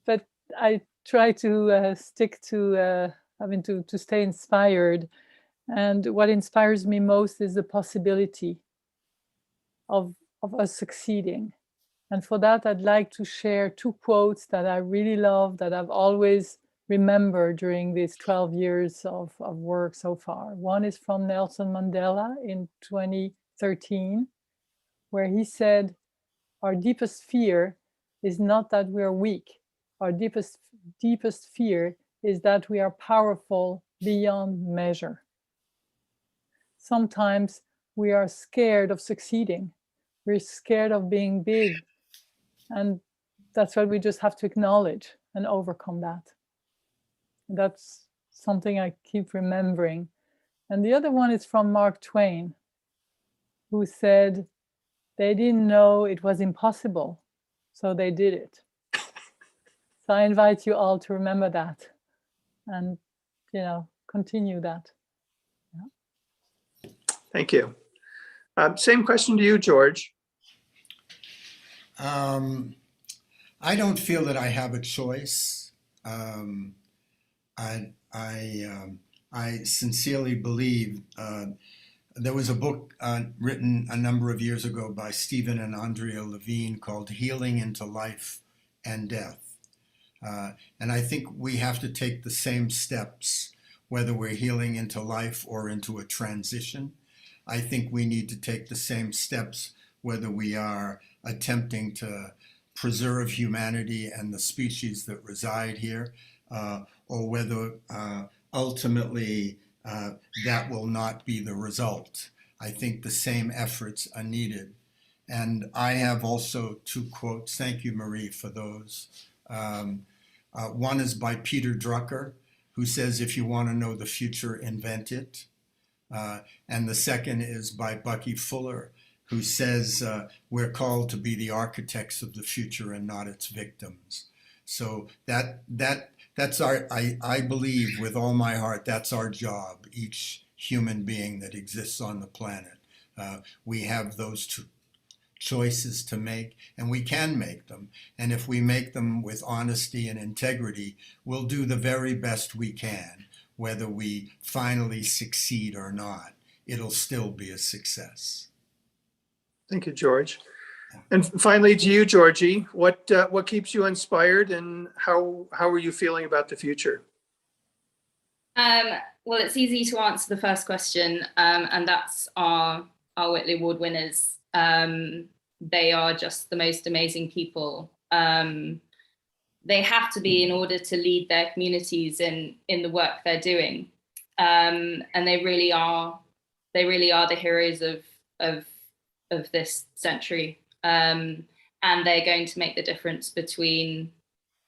but I try to stick to having to stay inspired. And what inspires me most is the possibility of us succeeding. And for that, I'd like to share two quotes that I really love, that I've always remembered during these 12 years of work so far. One is from Nelson Mandela in 2013, where he said, "Our deepest fear is not that we are weak. Our deepest fear is that we are powerful beyond measure." Sometimes we are scared of succeeding. We're scared of being big. And that's what we just have to acknowledge and overcome that. That's something I keep remembering. And the other one is from Mark Twain, who said, "They didn't know it was impossible, so they did it." So I invite you all to remember that and, you know, continue that. Yeah. Thank you. Same question to you, George. I don't feel that I have a choice. I sincerely believe there was a book written a number of years ago by Stephen and Andrea Levine called Healing into Life and Death. And I think we have to take the same steps, whether we're healing into life or into a transition. I think we need to take the same steps, whether we are attempting to preserve humanity and the species that reside here, or whether ultimately that will not be the result. I think the same efforts are needed. And I have also 2 quotes. Thank you, Marie, for those. One is by Peter Drucker, who says, if you want to know the future, invent it. And the second is by Bucky Fuller, who says, we're called to be the architects of the future and not its victims. So that's our, I believe with all my heart, that's our job, each human being that exists on the planet. We have those 2 choices to make, and we can make them. And if we make them with honesty and integrity, we'll do the very best we can. Whether we finally succeed or not, it'll still be a success. Thank you, George. And finally to you, Georgie, what keeps you inspired, and how are you feeling about the future? Well, it's easy to answer the first question, and that's our Whitley Award winners. They are just the most amazing people. They have to be in order to lead their communities in the work they're doing, and they really are the heroes of this century, and they're going to make the difference between,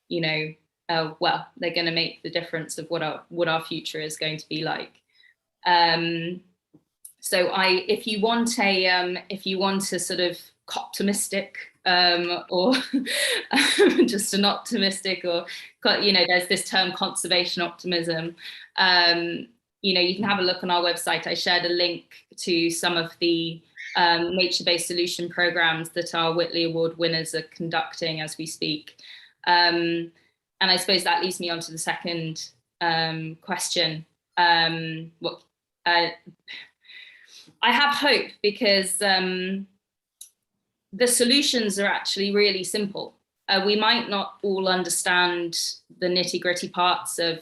well, they're going to make the difference of what our future is going to be like. So if you want a sort of optimistic or just an optimistic, or there's this term conservation optimism, you can have a look on our website. I shared a link to some of the nature-based solution programs that our Whitley Award winners are conducting as we speak. And I suppose that leads me on to the second question. I have hope because the solutions are actually really simple. We might not all understand the nitty-gritty parts of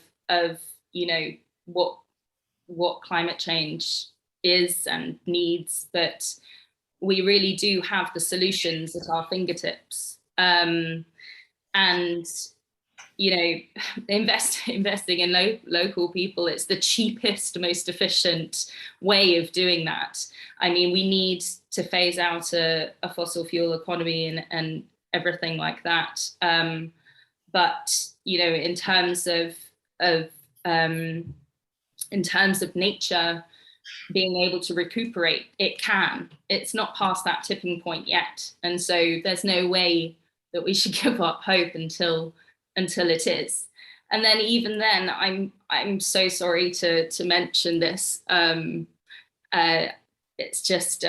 what climate change is and needs, but we really do have the solutions at our fingertips. And investing in local people, it's the cheapest, most efficient way of doing that. I mean, we need to phase out a fossil fuel economy and everything like that. But in terms of nature being able to recuperate, it's not past that tipping point yet, and so there's no way that we should give up hope until it is. And then even then, I'm so sorry to mention this. It's just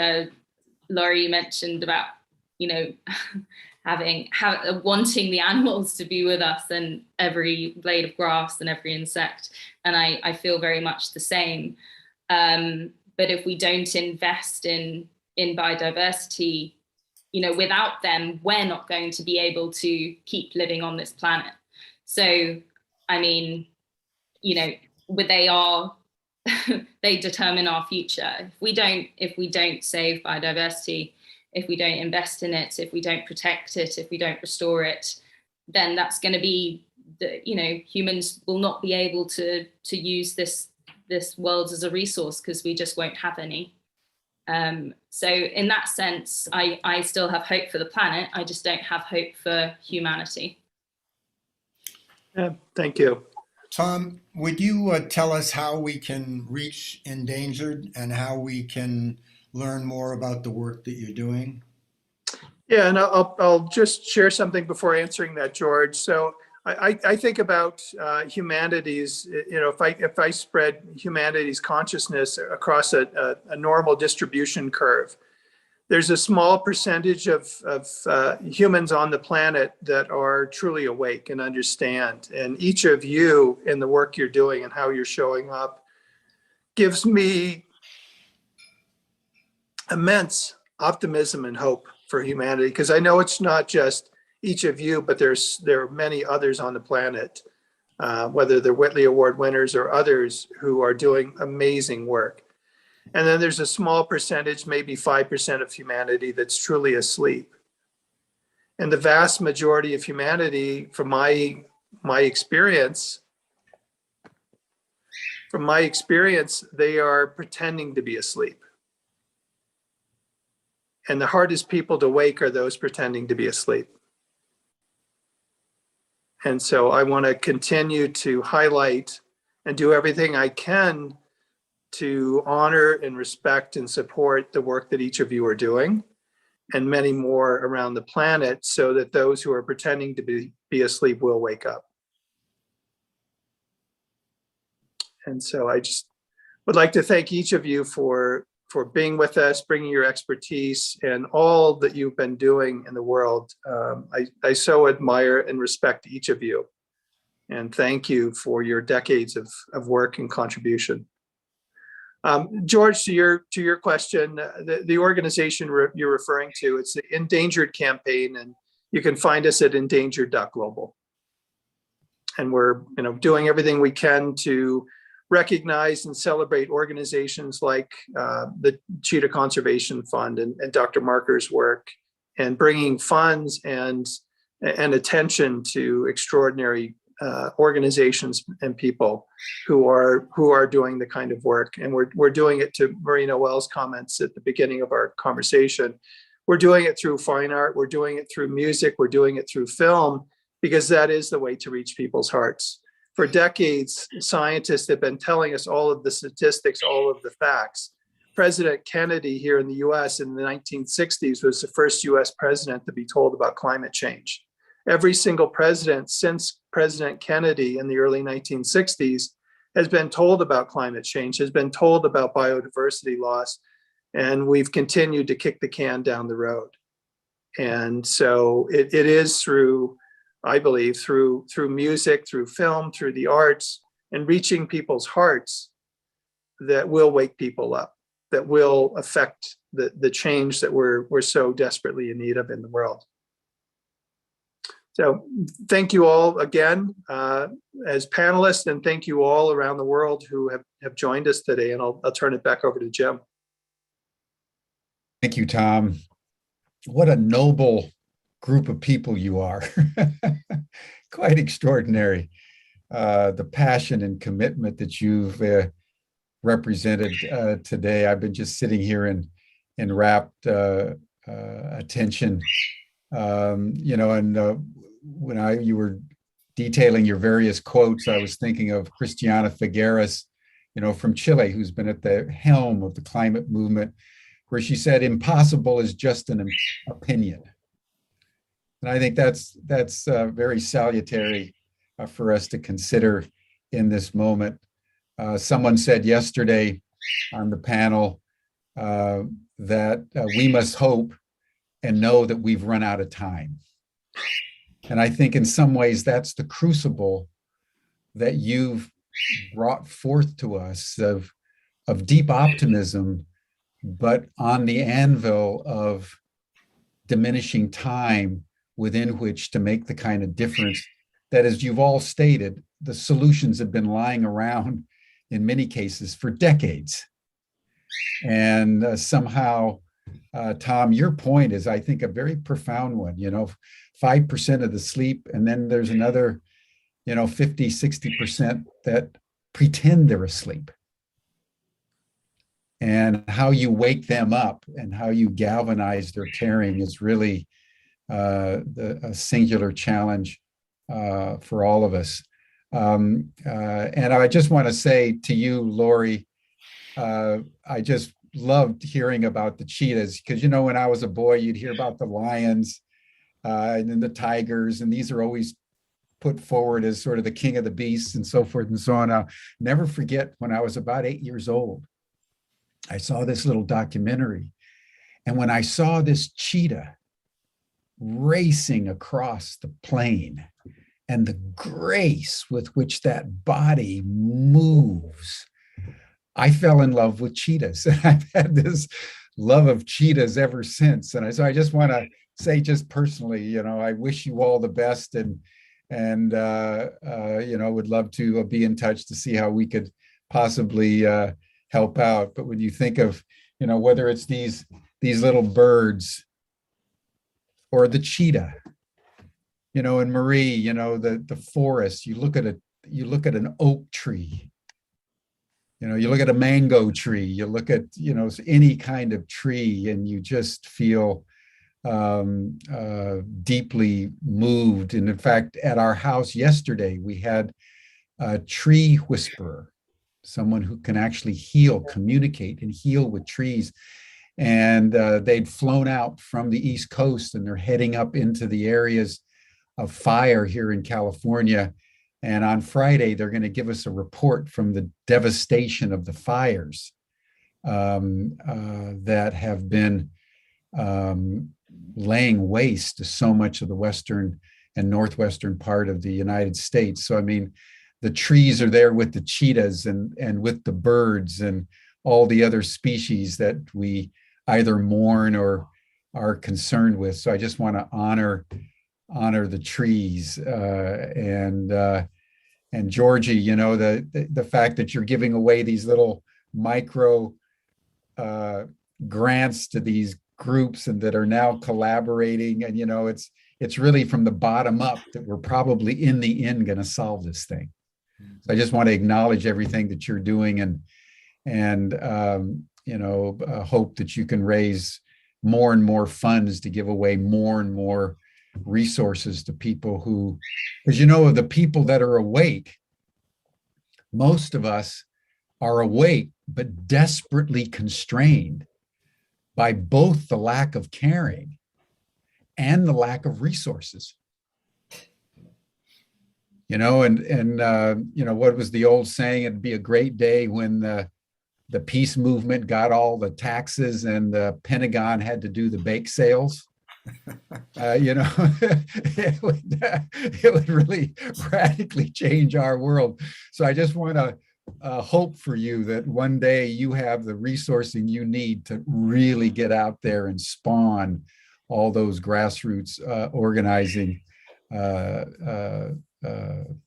Laurie mentioned about wanting the animals to be with us, and every blade of grass and every insect, and I feel very much the same. But if we don't invest in biodiversity, without them, we're not going to be able to keep living on this planet. So, I mean, they determine our future. If we don't save biodiversity, if we don't invest in it, if we don't protect it, if we don't restore it, then that's going to be humans will not be able to use this world as a resource, because we just won't have any. So in that sense, I still have hope for the planet. I just don't have hope for humanity. Yeah, thank you. Tom, would you tell us how we can reach Endangered and how we can learn more about the work that you're doing? Yeah, and I'll just share something before answering that, George. So I think about humanity's, if I spread humanity's consciousness across a normal distribution curve, there's a small percentage of humans on the planet that are truly awake and understand. And each of you in the work you're doing and how you're showing up gives me immense optimism and hope for humanity, because I know it's not just each of you, but there are many others on the planet, whether they're Whitley Award winners or others, who are doing amazing work. And then there's a small percentage, maybe 5% of humanity that's truly asleep. And the vast majority of humanity, from my experience, they are pretending to be asleep. And the hardest people to wake are those pretending to be asleep. And so I want to continue to highlight and do everything I can to honor and respect and support the work that each of you are doing, and many more around the planet, so that those who are pretending to be asleep will wake up. And so I just would like to thank each of you for being with us, bringing your expertise and all that you've been doing in the world. I so admire and respect each of you. And thank you for your decades of work and contribution. George, to your question, the organization you're referring to, it's the Endangered campaign, and you can find us at endangered.global. And we're doing everything we can to recognize and celebrate organizations like the Cheetah Conservation Fund and Dr. Marker's work, and bringing funds and attention to extraordinary organizations and people who are doing the kind of work. And we're doing it, to Marina Wells' comments at the beginning of our conversation. We're doing it through fine art. We're doing it through music. We're doing it through film, because that is the way to reach people's hearts. For decades, scientists have been telling us all of the statistics, all of the facts. President Kennedy here in the US in the 1960s was the first US president to be told about climate change. Every single president since President Kennedy in the early 1960s has been told about climate change, has been told about biodiversity loss, and we've continued to kick the can down the road. And so it is through, I believe, through music, through film, through the arts, and reaching people's hearts, that will wake people up, that will affect the change that we're so desperately in need of in the world. So thank you all again as panelists, and thank you all around the world who have joined us today. And I'll turn it back over to Jim. Thank you, Tom. What a noble group of people you are. Quite extraordinary. The passion and commitment that you've represented today. I've been just sitting here in rapt attention. When you were detailing your various quotes, I was thinking of Christiana Figueres, from Chile, who's been at the helm of the climate movement, where she said, "Impossible is just an opinion." And I think that's very salutary for us to consider in this moment. Someone said yesterday on the panel that we must hope and know that we've run out of time. And I think in some ways that's the crucible that you've brought forth to us of deep optimism, but on the anvil of diminishing time within which to make the kind of difference that, as you've all stated, the solutions have been lying around in many cases for decades. And somehow, Tom, your point is, I think, a very profound one. 5% of the sleep, and then there's another 50, 60% that pretend they're asleep. And how you wake them up and how you galvanize their caring is really a singular challenge for all of us. And I just want to say to you, Lori, I just loved hearing about the cheetahs, because when I was a boy, you'd hear about the lions and then the tigers, and these are always put forward as sort of the king of the beasts and so forth and so on. I'll never forget when I was about 8 years old, I saw this little documentary, and when I saw this cheetah racing across the plain and the grace with which that body moves, I fell in love with cheetahs. And I've had this love of cheetahs ever since. And so I just want to say, just personally, I wish you all the best, and would love to be in touch to see how we could possibly help out. But when you think of, whether it's these little birds or the cheetah, and Marie, the forest, you look at an oak tree, you look at a mango tree, you look at, any kind of tree, and you just feel deeply moved. And in fact, at our house yesterday, we had a tree whisperer, someone who can actually communicate and heal with trees. And they'd flown out from the East Coast, and they're heading up into the areas of fire here in California. And on Friday, they're going to give us a report from the devastation of the fires that have been laying waste to so much of the western and northwestern part of the United States. So, I mean, the trees are there with the cheetahs and with the birds and all the other species that we either mourn or are concerned with. So I just want to honor the trees and Georgie, the fact that you're giving away these little micro grants to these groups and that are now collaborating, and it's really from the bottom up that we're probably in the end going to solve this thing. So I just want to acknowledge everything that you're doing and hope that you can raise more and more funds to give away more and more resources to people who, because of the people that are awake, most of us are awake but desperately constrained by both the lack of caring and the lack of resources. What was the old saying? It'd be a great day when the peace movement got all the taxes and the Pentagon had to do the bake sales. It would really radically change our world. So I just want to hope for you that one day you have the resourcing you need to really get out there and spawn all those grassroots organizing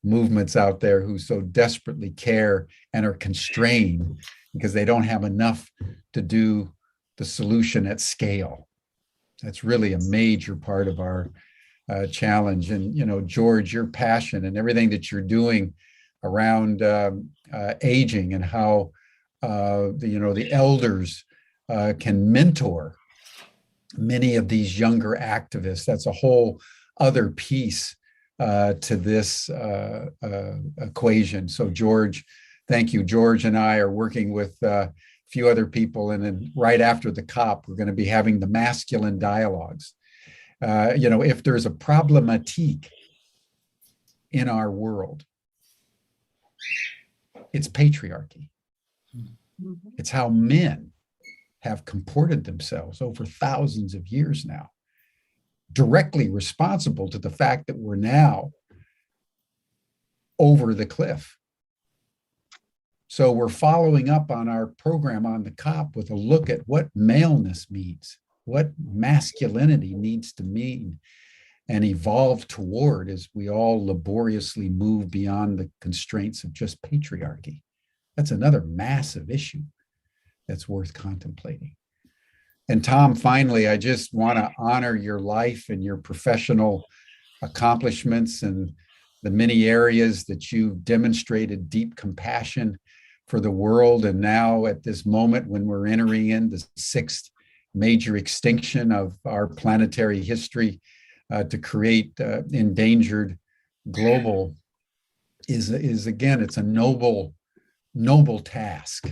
movements out there who so desperately care and are constrained because they don't have enough to do the solution at scale. That's really a major part of our challenge. And, George, your passion and everything that you're doing around aging and how, the elders can mentor many of these younger activists. That's a whole other piece to this equation. So, George, thank you. George and I are working with few other people, and then right after the COP, we're going to be having the masculine dialogues. If there's a problematique in our world, it's patriarchy. It's how men have comported themselves over thousands of years now, directly responsible to the fact that we're now over the cliff. So we're following up on our program on the COP with a look at what maleness means, what masculinity needs to mean and evolve toward as we all laboriously move beyond the constraints of just patriarchy. That's another massive issue that's worth contemplating. And Tom, finally, I just want to honor your life and your professional accomplishments and the many areas that you've demonstrated deep compassion for the world. And now at this moment when we're entering in the 6th major extinction of our planetary history, to create endangered global is again, it's a noble task.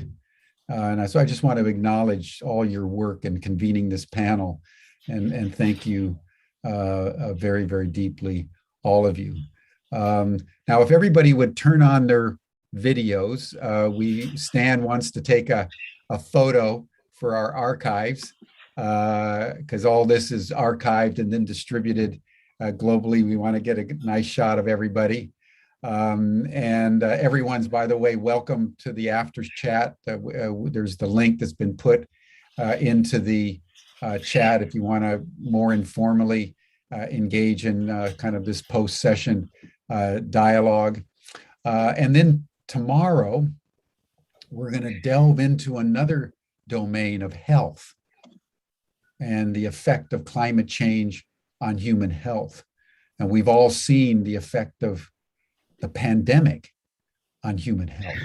And so I just want to acknowledge all your work in convening this panel and thank you very, very deeply, all of you. Now, if everybody would turn on their videos, Stan wants to take a photo for our archives because all this is archived and then distributed globally. We want to get a nice shot of everybody. And everyone's, by the way, welcome to the after chat. There's the link that's been put into the chat if you want to more informally engage in kind of this post-session dialogue. And then tomorrow, we're going to delve into another domain of health and the effect of climate change on human health. And we've all seen the effect of the pandemic on human health.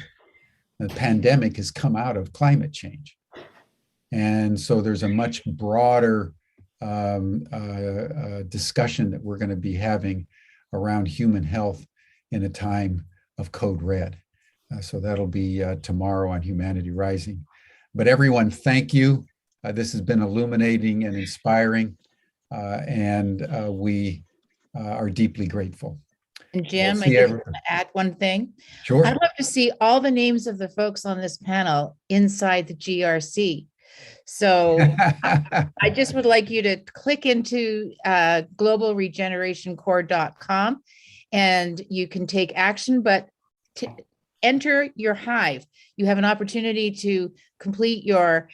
The pandemic has come out of climate change. And so there's a much broader discussion that we're going to be having around human health in a time of Code Red. So that'll be tomorrow on Humanity Rising. But everyone, thank you. This has been illuminating and inspiring, and we are deeply grateful. And Jim, We'll I see think I everyone. want to add one thing. Sure. I'd love to see all the names of the folks on this panel inside the GRC. So I just would like you to click into globalregenerationcorps.com and you can take action, but to enter your hive. You have an opportunity to complete your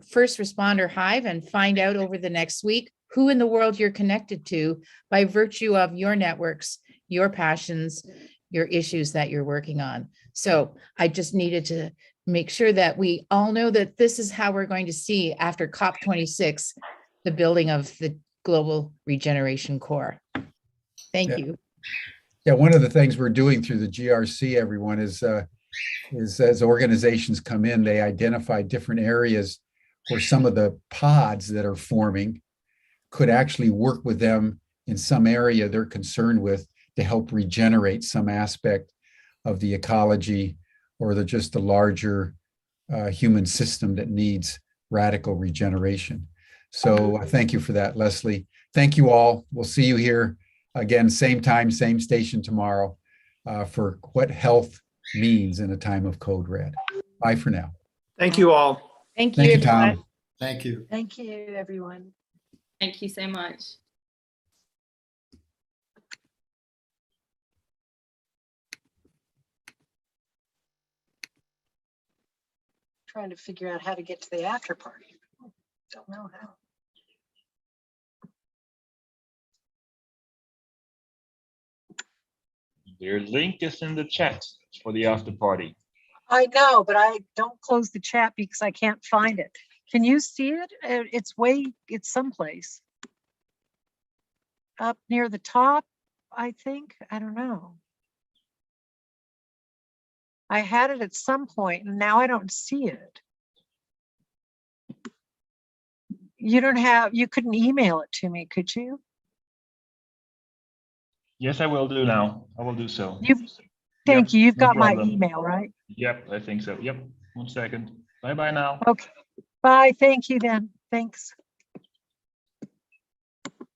first responder hive and find out over the next week who in the world you're connected to by virtue of your networks, your passions, your issues that you're working on. So I just needed to make sure that we all know that this is how we're going to see after COP26, the building of the Global Regeneration Corps. Thank you. Yeah, one of the things we're doing through the GRC, everyone, is as organizations come in, they identify different areas where some of the pods that are forming could actually work with them in some area they're concerned with to help regenerate some aspect of the ecology or just the larger human system that needs radical regeneration. So thank you for that, Leslie. Thank you all. We'll see you here again, same time, same station tomorrow for what health means in a time of Code Red. Bye for now. Thank you all. Thank you, Thank you, everyone. Tom. Thank you. Thank you, everyone. Thank you so much. Trying to figure out how to get to the after party. Don't know how. Their link is in the chat for the after party. I know, but I don't close the chat because I can't find it. Can you see it? It's someplace. Up near the top, I think. I don't know. I had it at some point and now I don't see it. You couldn't email it to me, could you? Yes, I will do now. I will do so. Thank you. You've no got my problem. email, right? Yep, I think so. Yep. 1 second. Bye bye now. Okay. Bye. Thank you then. Thanks.